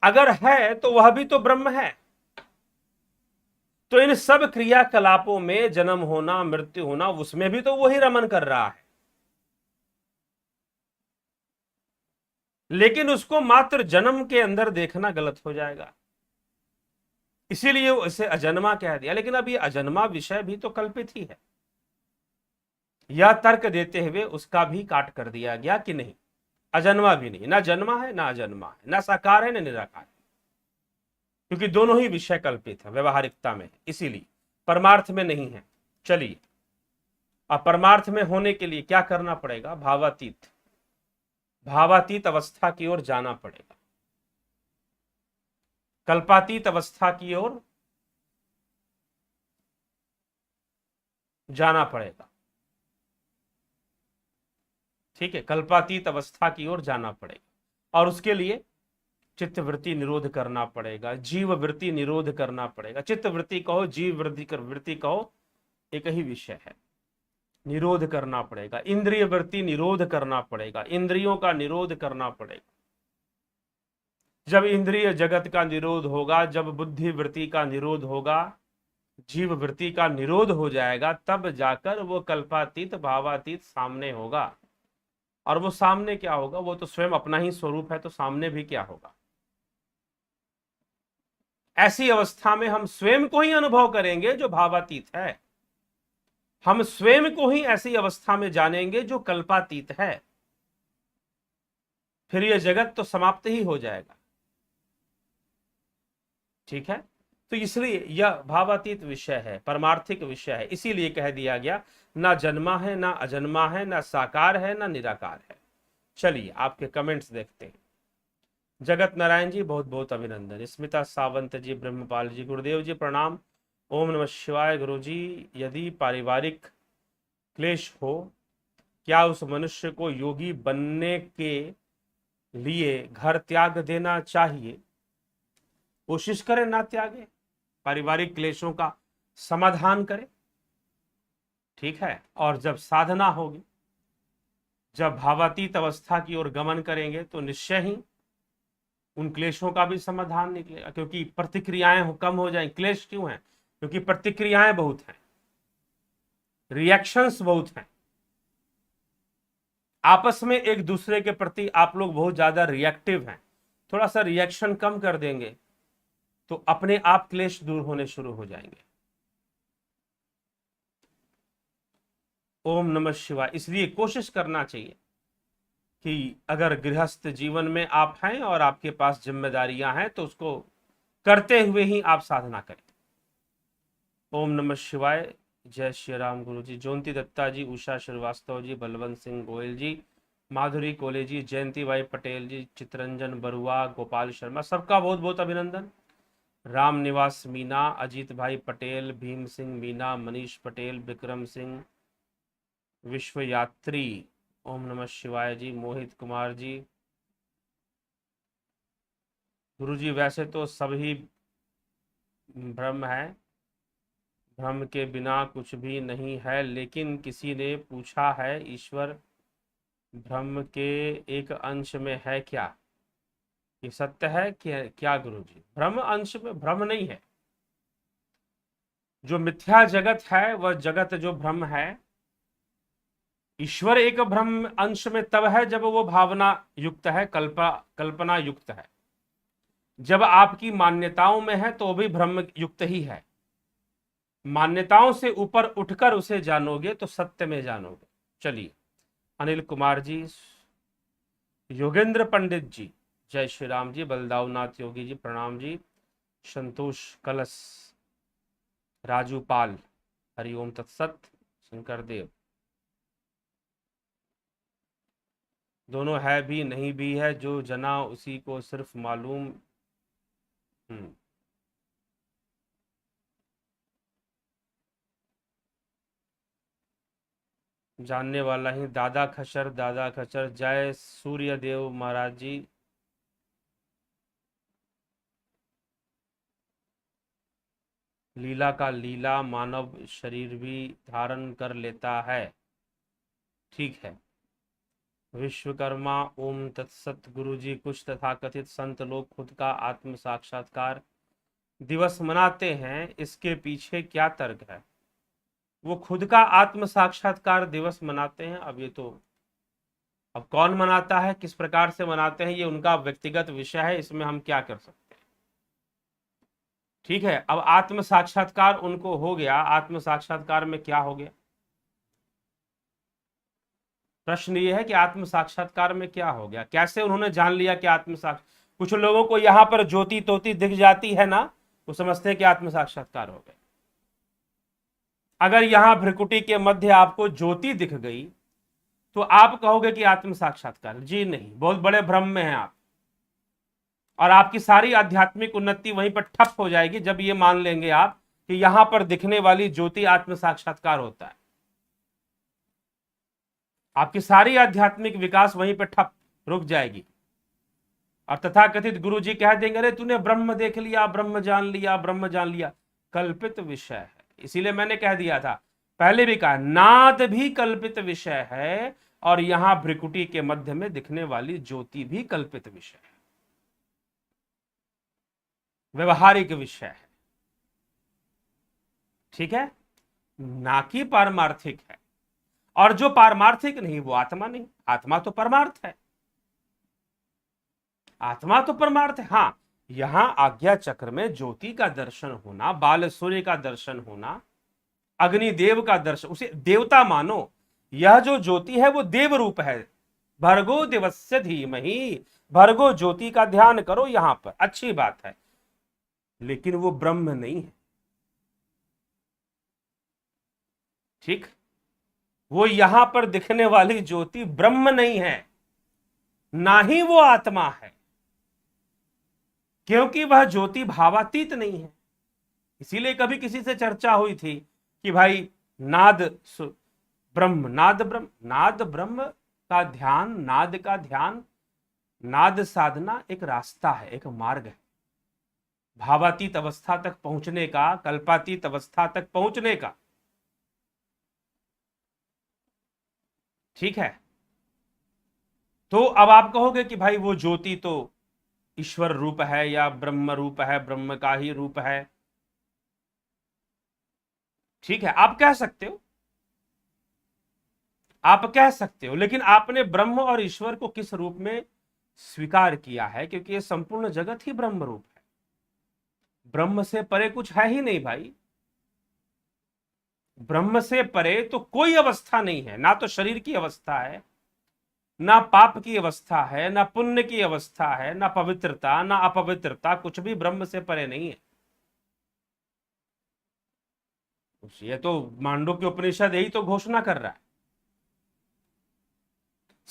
अगर है तो वह भी तो ब्रह्म है। तो इन सब क्रियाकलापों में जन्म होना, मृत्यु होना, उसमें भी तो वही रमन कर रहा है। लेकिन उसको मात्र जन्म के अंदर देखना गलत हो जाएगा, इसीलिए उसे अजन्मा कह दिया। लेकिन अब ये अजन्मा विषय भी तो कल्पित ही है। यह तर्क देते हुए उसका भी काट कर दिया गया कि नहीं, अजन्मा भी नहीं, ना जन्मा है ना अजन्मा है, ना साकार है ना निराकार है, क्योंकि दोनों ही विषय कल्पित है, व्यवहारिकता में है, इसीलिए परमार्थ में नहीं है। चलिए, अब परमार्थ में होने के लिए क्या करना पड़ेगा? भावातीत, भावातीत अवस्था की ओर जाना पड़ेगा, कल्पातीत अवस्था की ओर जाना पड़ेगा। ठीक है, कल्पातीत अवस्था की ओर जाना पड़ेगा, और उसके लिए चित्त वृत्ति निरोध करना पड़ेगा, जीव वृत्ति निरोध करना पड़ेगा। चित्त वृत्ति कहो, जीव वृत्ति कहो, एक ही विषय है। निरोध करना पड़ेगा, इंद्रिय वृत्ति निरोध करना पड़ेगा, इंद्रियों का निरोध करना पड़ेगा। जब इंद्रिय जगत का निरोध होगा, जब बुद्धि वृत्ति का निरोध होगा, जीव वृत्ति का निरोध हो जाएगा, तब जाकर वो कल्पातीत भावातीत सामने होगा। और वो सामने क्या होगा? वो तो स्वयं अपना ही स्वरूप है, तो सामने भी क्या होगा? ऐसी अवस्था में हम स्वयं को ही अनुभव करेंगे जो भावातीत है, हम स्वयं को ही ऐसी अवस्था में जानेंगे जो कल्पातीत है। फिर यह जगत तो समाप्त ही हो जाएगा। ठीक है, तो इसलिए यह भावातीत विषय है, परमार्थिक विषय है, इसीलिए कह दिया गया ना जन्मा है ना अजन्मा है, ना साकार है ना निराकार है। चलिए आपके कमेंट्स देखते हैं। जगत नारायण जी बहुत बहुत अभिनंदन। स्मिता सावंत जी, ब्रह्मपाल जी, गुरुदेव जी प्रणाम। ओम नमः शिवाय। गुरु जी, यदि पारिवारिक क्लेश हो, क्या उस मनुष्य को योगी बनने के लिए घर त्याग देना चाहिए? कोशिश करें ना त्यागे, पारिवारिक क्लेशों का समाधान करें। ठीक है, और जब साधना होगी, जब भावातीत अवस्था की ओर गमन करेंगे, तो निश्चय ही उन क्लेशों का भी समाधान निकलेगा, क्योंकि प्रतिक्रियाएं कम हो जाएंगी। क्लेश क्यों है? क्योंकि प्रतिक्रियाएं बहुत हैं, रिएक्शंस बहुत हैं। आपस में एक दूसरे के प्रति आप लोग बहुत ज्यादा रिएक्टिव हैं। थोड़ा सा रिएक्शन कम कर देंगे तो अपने आप क्लेश दूर होने शुरू हो जाएंगे। ओम नमः शिवाय। इसलिए कोशिश करना चाहिए कि अगर गृहस्थ जीवन में आप हैं और आपके पास जिम्मेदारियां हैं, तो उसको करते हुए ही आप साधना करें। ओम नमः शिवाय। जय श्री राम। गुरु जी, ज्योति दत्ता जी, उषा श्रीवास्तव जी, बलवंत सिंह गोयल जी, माधुरी कोले जी, जयंती भाई पटेल जी, चित्रंजन बरुआ, गोपाल शर्मा, सबका बहुत बहुत अभिनंदन। राम निवास मीना, अजीत भाई पटेल, भीम सिंह मीना, मनीष पटेल, विक्रम सिंह, विश्व यात्री, ओम नमः शिवाय जी, मोहित कुमार जी। गुरु जी, वैसे तो सभी ब्रह्म है, ब्रह्म के बिना कुछ भी नहीं है, लेकिन किसी ने पूछा है ईश्वर ब्रह्म के एक अंश में है क्या? ये सत्य है कि क्या गुरु जी? ब्रह्म अंश में ब्रह्म नहीं है। जो मिथ्या जगत है वह जगत जो ब्रह्म है। ईश्वर एक ब्रह्म अंश में तब है जब वो भावना युक्त है, कल्पना युक्त है। जब आपकी मान्यताओं में है तो भी ब्रह्म युक्त ही है। मान्यताओं से ऊपर उठकर उसे जानोगे तो सत्य में जानोगे। चलिए, अनिल कुमार जी, योगेंद्र पंडित जी, जय श्री राम जी, बलदाव नाथ योगी जी प्रणाम जी, संतोष कलश, राजू पाल, हरिओम तत्सत, शंकर देव। दोनों है भी नहीं भी है, जो जना उसी को सिर्फ मालूम। जानने वाला ही। दादा खच्चर, दादा खच्चर, जय सूर्यदेव महाराज जी। लीला का लीला मानव शरीर भी धारण कर लेता है। ठीक है। विश्वकर्मा ओम तत्सत। गुरुजी, कुछ तथाकथित संत लोग खुद का आत्म साक्षात्कार दिवस मनाते हैं, इसके पीछे क्या तर्क है? वो खुद का आत्म साक्षात्कार दिवस मनाते हैं। अब कौन मनाता है, किस प्रकार से मनाते हैं, ये उनका व्यक्तिगत विषय है, इसमें हम क्या कर सकते हैं। ठीक है। अब आत्म साक्षात्कार उनको हो गया, आत्म साक्षात्कार में क्या हो गया? प्रश्न ये है कि आत्म साक्षात्कार में क्या हो गया, कैसे उन्होंने जान लिया कि आत्म साक्षात्कार। कुछ लोगों को यहां पर ज्योति तोती दिख जाती है ना, वो समझते हैं कि आत्म साक्षात्कार हो गया। अगर यहां भ्रिकुटी के मध्य आपको ज्योति दिख गई तो आप कहोगे कि आत्म साक्षात्कार? जी नहीं, बहुत बड़े भ्रम में हैं आप, और आपकी सारी आध्यात्मिक उन्नति वहीं पर ठप हो जाएगी जब ये मान लेंगे आप कि यहां पर दिखने वाली ज्योति आत्म साक्षात्कार होता है। आपकी सारी आध्यात्मिक विकास वहीं पर ठप रुक जाएगी, और तथाकथित गुरु जी कह देंगे अरे तूने ब्रह्म देख लिया, ब्रह्म जान लिया, ब्रह्म जान लिया। कल्पित विषय है, इसीलिए मैंने कह दिया था, पहले भी कहा, नाद भी कल्पित विषय है, और यहां भ्रिकुटी के मध्य में दिखने वाली ज्योति भी कल्पित विषय है, व्यवहारिक विषय है। ठीक है, ना कि पारमार्थिक है। और जो पारमार्थिक नहीं वो आत्मा नहीं, आत्मा तो परमार्थ है, आत्मा तो परमार्थ है। हाँ, यहां आज्ञा चक्र में ज्योति का दर्शन होना, बाल सूर्य का दर्शन होना, अग्निदेव का दर्शन, उसे देवता मानो। यह जो ज्योति है वो देव रूप है। भर्गो दिवस्य धीमहि, भर्गो ज्योति का ध्यान करो यहां पर, अच्छी बात है, लेकिन वो ब्रह्म नहीं है। ठीक, वो यहां पर दिखने वाली ज्योति ब्रह्म नहीं है, ना ही वो आत्मा है, क्योंकि वह ज्योति भावातीत नहीं है। इसीलिए कभी किसी से चर्चा हुई थी कि भाई नाद ब्रह्म, नाद ब्रह्म, नाद ब्रह्म का ध्यान, नाद का ध्यान, नाद साधना एक रास्ता है, एक मार्ग है भावातीत अवस्था तक पहुंचने का, कल्पातीत अवस्था तक पहुंचने का। ठीक है, तो अब आप कहोगे कि भाई वो ज्योति तो ईश्वर रूप है या ब्रह्म रूप है, ब्रह्म का ही रूप है। ठीक है, आप कह सकते हो, आप कह सकते हो, लेकिन आपने ब्रह्म और ईश्वर को किस रूप में स्वीकार किया है? क्योंकि ये संपूर्ण जगत ही ब्रह्म रूप है, ब्रह्म से परे कुछ है ही नहीं भाई। ब्रह्म से परे तो कोई अवस्था नहीं है, ना तो शरीर की अवस्था है, ना पाप की अवस्था है, ना पुण्य की अवस्था है, ना पवित्रता, ना अपवित्रता, कुछ भी ब्रह्म से परे नहीं है। ये तो मांडुक्य उपनिषद यही तो घोषणा कर रहा है।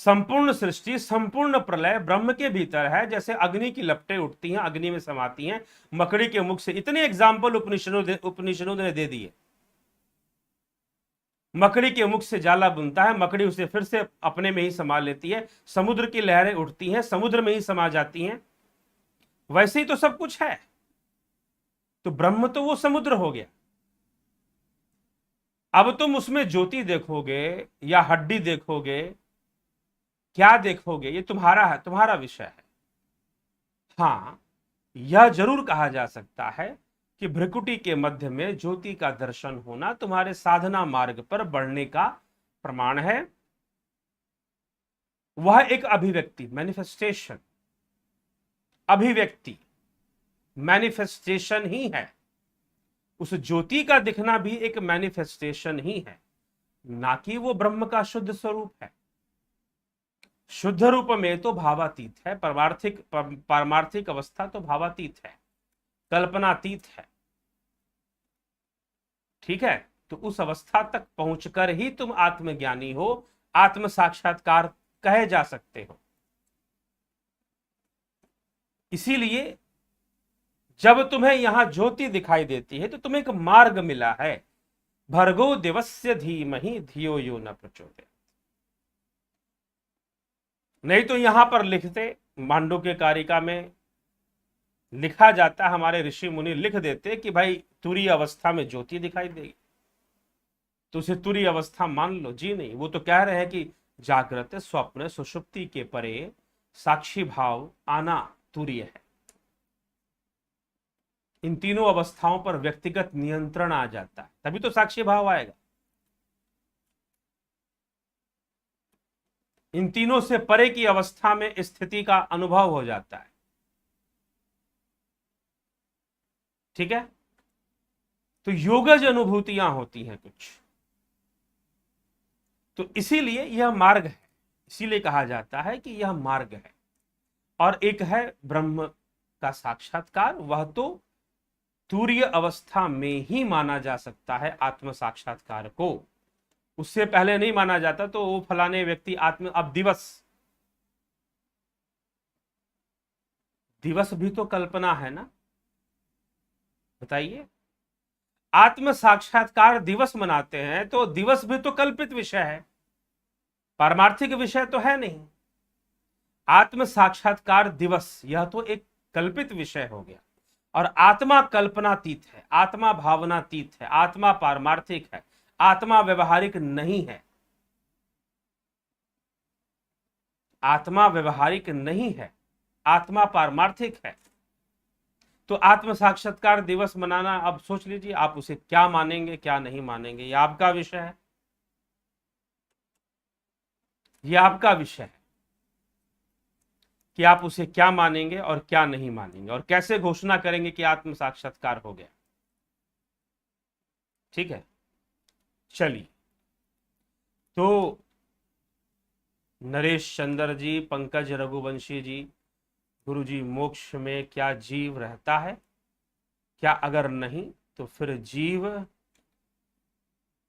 संपूर्ण सृष्टि, संपूर्ण प्रलय ब्रह्म के भीतर है। जैसे अग्नि की लपटें उठती हैं, अग्नि में समाती हैं, मकड़ी के मुख से, इतने एग्जाम्पल उपनिषदों ने दे दिए। मकड़ी के मुख से जाला बुनता है, मकड़ी उसे फिर से अपने में ही समा लेती है, समुद्र की लहरें उठती हैं, समुद्र में ही समा जाती हैं। वैसे ही तो सब कुछ है, तो ब्रह्म तो वो समुद्र हो गया। अब तुम उसमें ज्योति देखोगे या हड्डी देखोगे, क्या देखोगे, ये तुम्हारा है, तुम्हारा विषय है। हाँ, यह जरूर कहा जा सकता है कि भ्रिकुटी के मध्य में ज्योति का दर्शन होना तुम्हारे साधना मार्ग पर बढ़ने का प्रमाण है। वह एक अभिव्यक्ति, मैनिफेस्टेशन, अभिव्यक्ति, मैनिफेस्टेशन ही है। उस ज्योति का दिखना भी एक मैनिफेस्टेशन ही है, ना कि वो ब्रह्म का शुद्ध स्वरूप है। शुद्ध रूप में तो भावातीत है, पारमार्थिक अवस्था तो भावातीत है, कल्पनातीत है। ठीक है, तो उस अवस्था तक पहुंचकर ही तुम आत्मज्ञानी हो, आत्म साक्षात्कार कहे जा सकते हो। इसीलिए जब तुम्हें यहां ज्योति दिखाई देती है तो तुम्हें एक मार्ग मिला है, भर्गो दिवस्य धीमहि धियो यो न प्रचोदयात्। नहीं तो यहां पर लिखते, मांडुक्य कारिका में लिखा जाता, हमारे ऋषि मुनि लिख देते कि भाई तुरीय अवस्था में ज्योति दिखाई देगी, तो उसे तुरीय अवस्था मान लो। जी नहीं, वो तो कह रहे हैं कि जागृत, स्वप्न, सुषुप्ति के परे साक्षी भाव आना तुरीय है। इन तीनों अवस्थाओं पर व्यक्तिगत नियंत्रण आ जाता है, तभी तो साक्षी भाव आएगा। इन तीनों से परे की अवस्था में स्थिति का अनुभव हो जाता है। ठीक है, तो योगज अनुभूतियां होती हैं कुछ, तो इसीलिए यह मार्ग है, इसीलिए कहा जाता है कि यह मार्ग है। और एक है ब्रह्म का साक्षात्कार, वह तो तुरीय अवस्था में ही माना जा सकता है आत्म साक्षात्कार को, उससे पहले नहीं माना जाता। तो वो फलाने व्यक्ति आत्म, अब दिवस भी तो कल्पना है ना, बताइए। आत्म साक्षात्कार दिवस मनाते हैं तो दिवस भी तो कल्पित विषय है, पारमार्थिक विषय तो है नहीं। आत्म साक्षात्कार दिवस यह तो एक कल्पित विषय हो गया। और आत्मा कल्पनातीत है, आत्मा भावनातीत है, आत्मा पारमार्थिक है, आत्मा व्यवहारिक नहीं है। आत्मा व्यवहारिक नहीं है, आत्मा पारमार्थिक है। तो आत्म साक्षात्कार दिवस मनाना, अब सोच लीजिए आप उसे क्या मानेंगे क्या नहीं मानेंगे, यह आपका विषय है, यह आपका विषय है कि आप उसे क्या मानेंगे और क्या नहीं मानेंगे, और कैसे घोषणा करेंगे कि आत्म साक्षात्कार हो गया। ठीक है, चलिए। तो नरेश चंद्र जी, पंकज रघुवंशी जी, गुरु जी, मोक्ष में क्या जीव रहता है? क्या अगर नहीं तो फिर जीव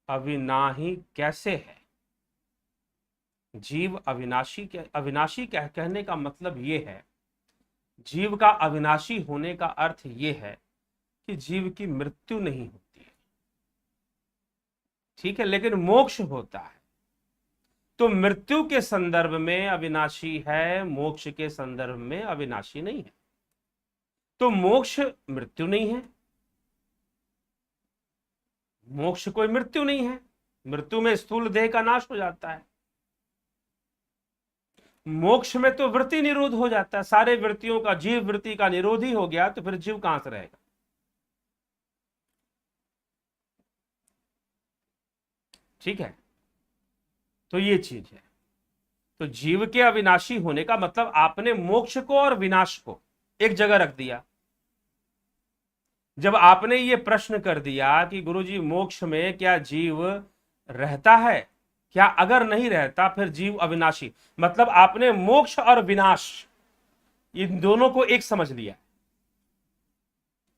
अविनाशी कैसे है? जीव अविनाशी, अविनाशी कहने का मतलब ये है, जीव का अविनाशी होने का अर्थ ये है कि जीव की मृत्यु नहीं होती है। ठीक है, लेकिन मोक्ष होता है। तो मृत्यु के संदर्भ में अविनाशी है, मोक्ष के संदर्भ में अविनाशी नहीं है। तो मोक्ष मृत्यु नहीं है, मोक्ष कोई मृत्यु नहीं है। मृत्यु में स्थूल देह का नाश हो जाता है, मोक्ष में तो वृत्ति निरोध हो जाता है, सारे वृत्तियों का, जीव वृत्ति का निरोध ही हो गया, तो फिर जीव कहां से रहेगा? ठीक है, तो ये चीज है। तो जीव के अविनाशी होने का मतलब आपने मोक्ष को और विनाश को एक जगह रख दिया। जब आपने ये प्रश्न कर दिया कि गुरुजी मोक्ष में क्या जीव रहता है, क्या अगर नहीं रहता फिर जीव अविनाशी, मतलब आपने मोक्ष और विनाश इन दोनों को एक समझ लिया।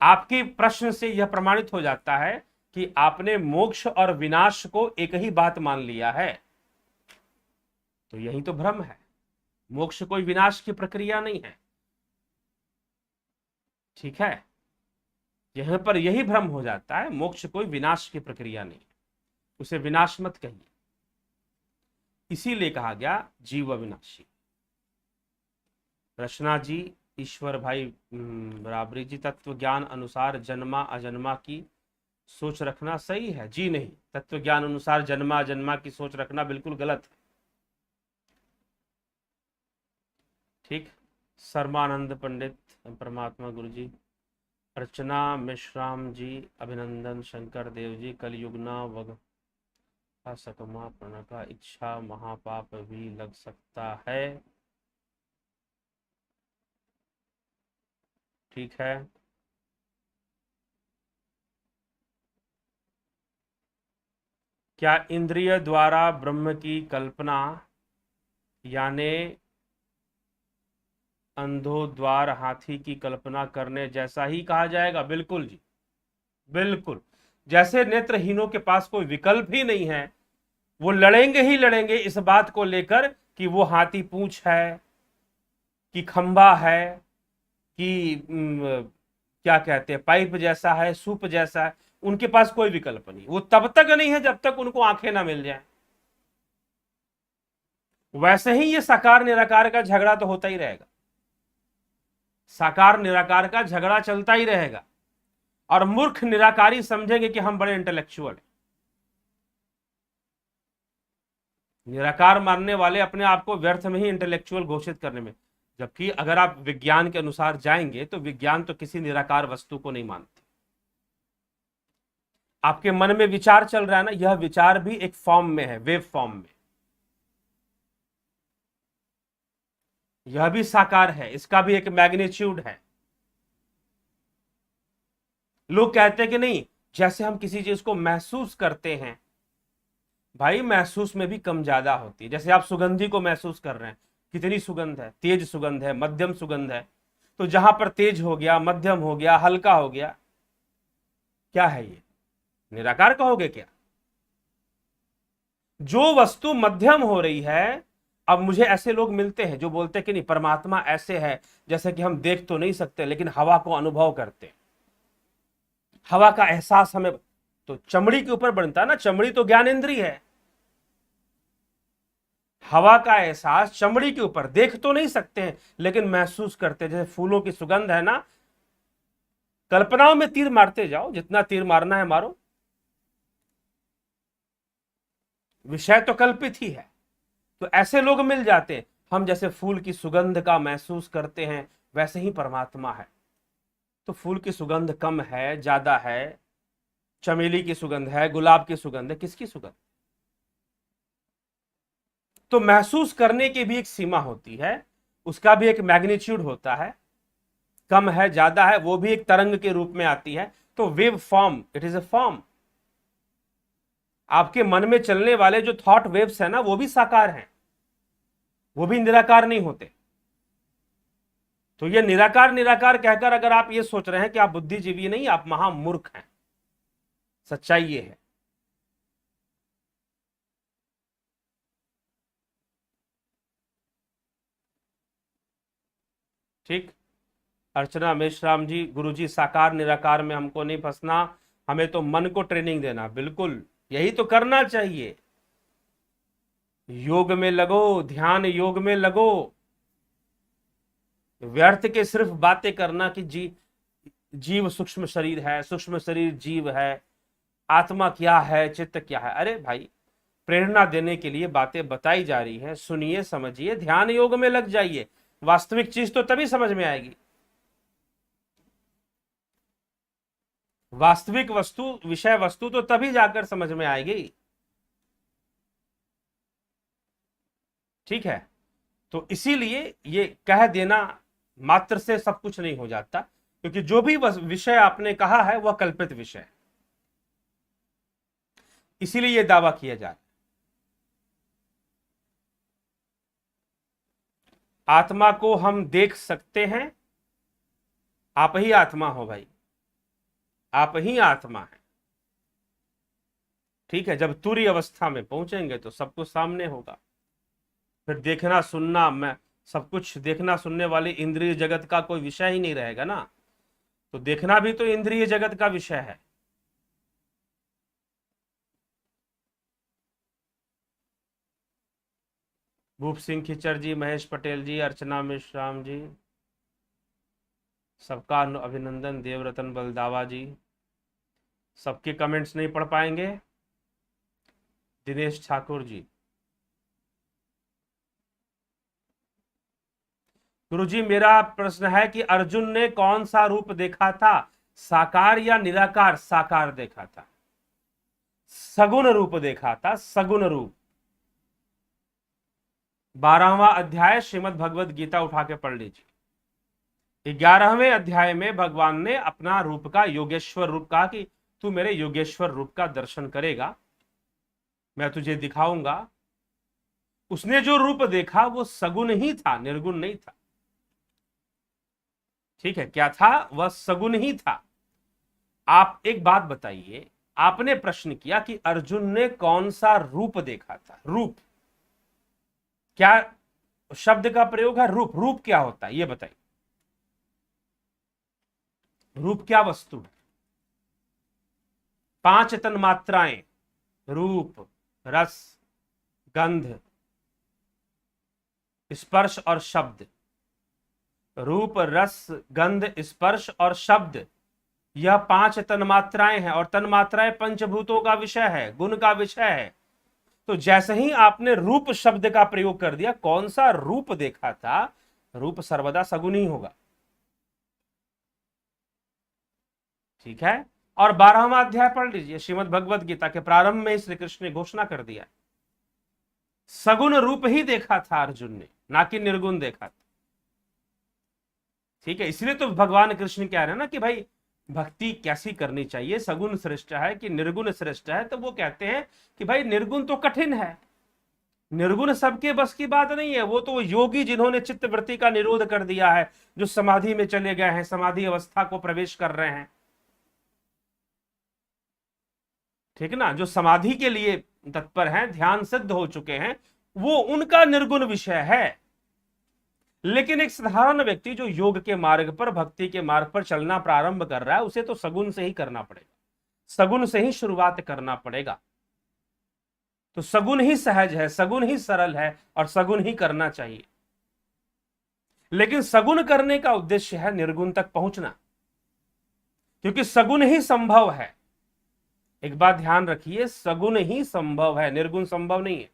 आपके प्रश्न से यह प्रमाणित हो जाता है कि आपने मोक्ष और विनाश को एक ही बात मान लिया है। तो यही तो भ्रम है, मोक्ष कोई विनाश की प्रक्रिया नहीं है। ठीक है, यहां पर यही भ्रम हो जाता है, मोक्ष कोई विनाश की प्रक्रिया नहीं है, उसे विनाश मत कहिए। इसीलिए कहा गया जीव अविनाशी। रचना जी, ईश्वर भाई बराबरी जी, तत्व ज्ञान अनुसार जन्मा अजन्मा की सोच रखना सही है? जी नहीं, तत्व ज्ञान अनुसार जन्मा अजन्मा की सोच रखना बिल्कुल गलत है। ठीक, सर्मानंद पंडित, परमात्मा गुरु जी, अर्चना मिश्राम जी, अभिनंदन शंकर देव जी, कलयुगना वग सकमा प्रण का इच्छा महापाप भी लग सकता है। ठीक है, क्या इंद्रिय द्वारा ब्रह्म की कल्पना यानी अंधों द्वार हाथी की कल्पना करने जैसा ही कहा जाएगा? बिल्कुल जी, बिल्कुल। जैसे नेत्रहीनों के पास कोई विकल्प ही नहीं है, वो लड़ेंगे ही लड़ेंगे इस बात को लेकर कि वो हाथी पूंछ है कि खंबा है कि क्या कहते हैं पाइप जैसा है, सूप जैसा है, उनके पास कोई विकल्प नहीं, वो तब तक नहीं है जब तक उनको आंखें ना मिल जाएं। वैसे ही ये साकार निराकार का झगड़ा तो होता ही रहेगा, साकार निराकार का झगड़ा चलता ही रहेगा, और मूर्ख निराकारी समझेंगे कि हम बड़े इंटेलेक्चुअल हैं। निराकार मानने वाले अपने आप को व्यर्थ में ही इंटेलेक्चुअल घोषित करने में, जबकि अगर आप विज्ञान के अनुसार जाएंगे तो विज्ञान तो किसी निराकार वस्तु को नहीं मानती। आपके मन में विचार चल रहा है ना, यह विचार भी एक फॉर्म में है, वेव फॉर्म में, यह भी साकार है, इसका भी एक मैग्नीट्यूड है। लोग कहते हैं कि नहीं, जैसे हम किसी चीज को महसूस करते हैं, भाई महसूस में भी कम ज्यादा होती है। जैसे आप सुगंधी को महसूस कर रहे हैं, कितनी सुगंध है, तेज सुगंध है, मध्यम सुगंध है, तो जहां पर तेज हो गया, मध्यम हो गया, हल्का हो गया, क्या है ये, निराकार कहोगे क्या? जो वस्तु मध्यम हो रही है, अब मुझे ऐसे लोग मिलते हैं जो बोलते हैं कि नहीं, परमात्मा ऐसे है जैसे कि हम देख तो नहीं सकते लेकिन हवा को अनुभव करते, हवा का एहसास हमें, तो चमड़ी के ऊपर बनता है ना, चमड़ी तो ज्ञानेंद्रिय है, हवा का एहसास चमड़ी के ऊपर, देख तो नहीं सकते हैं लेकिन महसूस करते हैं। जैसे फूलों की सुगंध है ना, कल्पनाओं में तीर मारते जाओ, जितना तीर मारना है मारो, विषय तो कल्पित ही है। तो ऐसे लोग मिल जाते हैं। हम जैसे फूल की सुगंध का महसूस करते हैं, वैसे ही परमात्मा है। तो फूल की सुगंध कम है, ज्यादा है, चमेली की सुगंध है, गुलाब की सुगंध है, किसकी सुगंध? तो महसूस करने की भी एक सीमा होती है, उसका भी एक मैग्नीट्यूड होता है, कम है ज्यादा है, वो भी एक तरंग के रूप में आती है। तो wave form, it is a form. आपके मन में चलने वाले जो थॉट वेव्स है ना, वो भी साकार हैं, वो भी निराकार नहीं होते। तो ये निराकार निराकार कहकर अगर आप ये सोच रहे हैं कि आप बुद्धिजीवी नहीं, आप महामूर्ख हैं। सच्चाई ये है। ठीक। अर्चना मेश्राम जी, गुरुजी साकार निराकार में हमको नहीं फंसना, हमें तो मन को ट्रेनिंग देना, बिल्कुल यही तो करना चाहिए। योग में लगो, ध्यान योग में लगो, व्यर्थ के सिर्फ बातें करना कि जीव सूक्ष्म शरीर है, सूक्ष्म शरीर जीव है, आत्मा क्या है, चित्त क्या है। अरे भाई, प्रेरणा देने के लिए बातें बताई जा रही हैं, सुनिए, समझिए, ध्यान योग में लग जाइए, वास्तविक चीज तो तभी समझ में आएगी। वास्तविक वस्तु, विषय वस्तु तो तभी जाकर समझ में आएगी। ठीक है। तो इसीलिए ये कह देना मात्र से सब कुछ नहीं हो जाता, क्योंकि जो भी विषय आपने कहा है वह कल्पित विषय है, इसीलिए यह दावा किया जा रहा है। आत्मा को हम देख सकते हैं, आप ही आत्मा हो भाई, आप ही आत्मा है। ठीक है, जब तुरीय अवस्था में पहुंचेंगे तो सब कुछ सामने होगा। फिर देखना सुनना, मैं सब कुछ देखना सुनने वाली इंद्रिय जगत का कोई विषय ही नहीं रहेगा ना, तो देखना भी तो इंद्रिय जगत का विषय है। भूप सिंह खिचर जी, महेश पटेल जी, अर्चना मिश्राम जी, सबका अभिनंदन। देवरतन बलदावा जी, सबके कमेंट्स नहीं पढ़ पाएंगे। दिनेश ठाकुर जी, गुरुजी मेरा प्रश्न है कि अर्जुन ने कौन सा रूप देखा था, साकार या निराकार? साकार देखा था, सगुण रूप देखा था, सगुण रूप। 12वां अध्याय श्रीमद् भगवद गीता उठा के पढ़ लीजिए। 11वें अध्याय में भगवान ने अपना रूप का योगेश्वर रूप कहा कि तू मेरे योगेश्वर रूप का दर्शन करेगा, मैं तुझे दिखाऊंगा। उसने जो रूप देखा वो सगुण ही था, निर्गुण नहीं था। ठीक है, क्या था? वह सगुण ही था। आप एक बात बताइए, आपने प्रश्न किया कि अर्जुन ने कौन सा रूप देखा था। रूप क्या शब्द का प्रयोग है? रूप, रूप क्या होता है ये बताइए। रूप क्या वस्तु है? 5 तन्मात्राएं, रूप, रस, गंध, स्पर्श और शब्द। रूप, रस, गंध, स्पर्श और शब्द, यह 5 तन्मात्राएं हैं, और तन्मात्राएं पंचभूतों का विषय है, गुण का विषय है। तो जैसे ही आपने रूप शब्द का प्रयोग कर दिया, कौन सा रूप देखा था, रूप सर्वदा सगुण ही होगा। ठीक है। और 12वां अध्याय पढ़ लीजिए श्रीमद् भगवद गीता के प्रारंभ में श्री कृष्ण ने घोषणा कर दिया, सगुण रूप ही देखा था अर्जुन ने, ना कि निर्गुण देखा था। ठीक है, इसलिए तो भगवान कृष्ण कह रहे हैं ना कि भाई भक्ति कैसी करनी चाहिए, सगुण श्रेष्ठ है कि निर्गुण श्रेष्ठ है। तो वो कहते हैं कि भाई निर्गुण तो कठिन है, निर्गुण सबके बस की बात नहीं है। वो तो योगी जिन्होंने चित्त वृत्ति का निरोध कर दिया है, जो समाधि में चले गए हैं, समाधि अवस्था को प्रवेश कर रहे हैं, ठीक ना, जो समाधि के लिए तत्पर हैं, ध्यान सिद्ध हो चुके हैं, वो उनका निर्गुण विषय है। लेकिन एक साधारण व्यक्ति जो योग के मार्ग पर, भक्ति के मार्ग पर चलना प्रारंभ कर रहा है, उसे तो सगुण से ही करना पड़ेगा, सगुण से ही शुरुआत करना पड़ेगा। तो सगुण ही सहज है, सगुण ही सरल है, और सगुण ही करना चाहिए। लेकिन सगुण करने का उद्देश्य है निर्गुण तक पहुंचना, क्योंकि सगुण ही संभव है। एक बात ध्यान रखिए, सगुण ही संभव है, निर्गुण संभव नहीं है।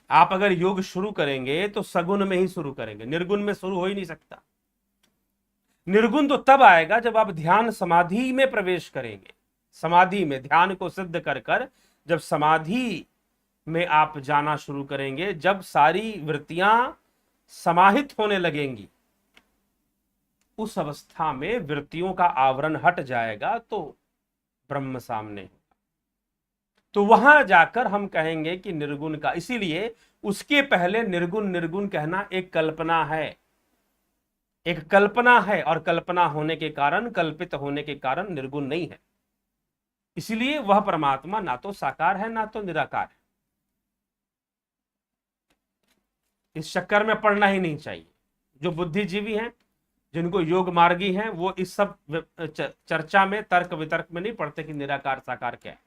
आप अगर योग शुरू करेंगे तो सगुण में ही शुरू करेंगे, निर्गुण में शुरू हो ही नहीं सकता। निर्गुण तो तब आएगा जब आप ध्यान समाधि में प्रवेश करेंगे, समाधि में ध्यान को सिद्ध कर कर जब समाधि में आप जाना शुरू करेंगे, जब सारी वृत्तियां समाहित होने लगेंगी, उस अवस्था में वृत्तियों का आवरण हट जाएगा, तो ब्रह्म सामने। तो वहां जाकर हम कहेंगे कि निर्गुण का, इसीलिए उसके पहले निर्गुण निर्गुण कहना एक कल्पना है, एक कल्पना है, और कल्पना होने के कारण, कल्पित होने के कारण निर्गुण नहीं है। इसलिए वह परमात्मा ना तो साकार है ना तो निराकार है। इस चक्कर में पड़ना ही नहीं चाहिए। जो बुद्धिजीवी हैं, जिनको योग मार्गी हैं, वो इस सब चर्चा में, तर्क वितर्क में नहीं पड़ते कि निराकार साकार क्या है।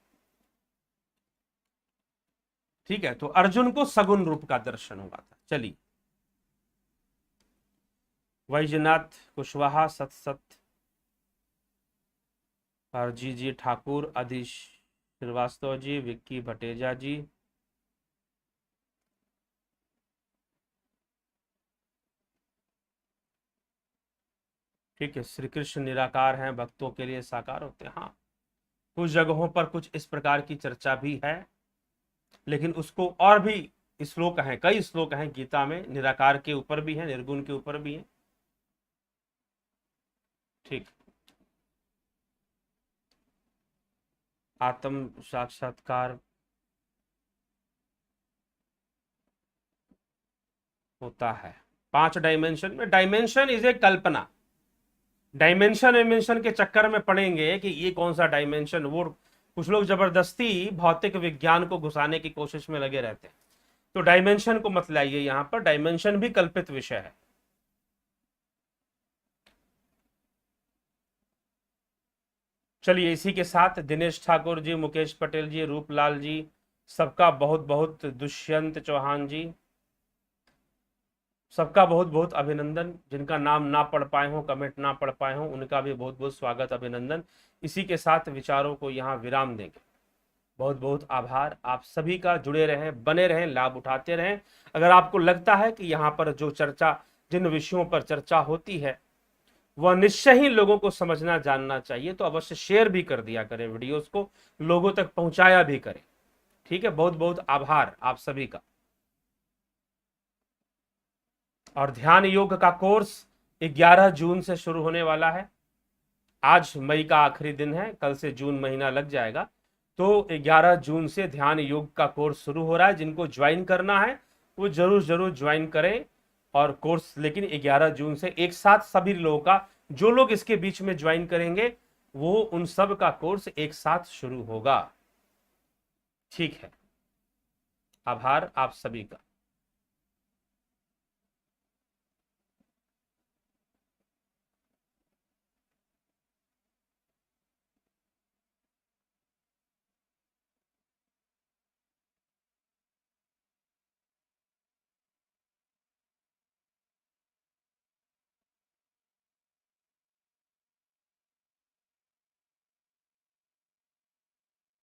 ठीक है, तो अर्जुन को सगुण रूप का दर्शन हुआ था। चलिए, वैजनाथ कुशवाहा, सत सत, हरजी जी ठाकुर, आदिश श्रीवास्तव जी, विक्की भटेजा जी, ठीक है। श्री कृष्ण निराकार हैं, भक्तों के लिए साकार होते हैं। हाँ, कुछ जगहों पर कुछ इस प्रकार की चर्चा भी है, लेकिन उसको और भी श्लोक हैं, कई श्लोक हैं गीता में, निराकार के ऊपर भी है, निर्गुण के ऊपर भी है। ठीक, आत्म साक्षात्कार होता है 5 डायमेंशन में। Dimension is a Kalpana, dimension के चक्कर में पड़ेंगे कि ये कौन सा डायमेंशन, वो कुछ लोग जबरदस्ती भौतिक विज्ञान को घुसाने की कोशिश में लगे रहते हैं। तो डायमेंशन को मत लाइए यहां पर, डायमेंशन भी कल्पित विषय है। चलिए, इसी के साथ दिनेश ठाकुर जी, मुकेश पटेल जी, रूपलाल जी, सबका बहुत बहुत, दुष्यंत चौहान जी, सबका बहुत बहुत अभिनंदन। जिनका नाम ना पढ़ पाए हो, कमेंट ना पढ़ पाए हो, उनका भी बहुत बहुत स्वागत, अभिनंदन। इसी के साथ विचारों को यहाँ विराम देंगे। बहुत बहुत आभार आप सभी का, जुड़े रहें, बने रहें, लाभ उठाते रहें। अगर आपको लगता है कि यहाँ पर जो चर्चा, जिन विषयों पर चर्चा होती है, वह निश्चय ही लोगों को समझना जानना चाहिए, तो अवश्य शेयर भी कर दिया करें, वीडियोस को लोगों तक पहुंचाया भी करें। ठीक है, बहुत बहुत आभार आप सभी का। और ध्यान योग का कोर्स 11 जून से शुरू होने वाला है। आज मई का आखिरी दिन है, कल से जून महीना लग जाएगा। तो 11 जून से ध्यान योग का कोर्स शुरू हो रहा है। जिनको ज्वाइन करना है वो जरूर जरूर ज्वाइन करें। और कोर्स लेकिन 11 जून से एक साथ सभी लोगों का, जो लोग इसके बीच में ज्वाइन करेंगे वो उन सब का कोर्स एक साथ शुरू होगा। ठीक है, आभार आप सभी का।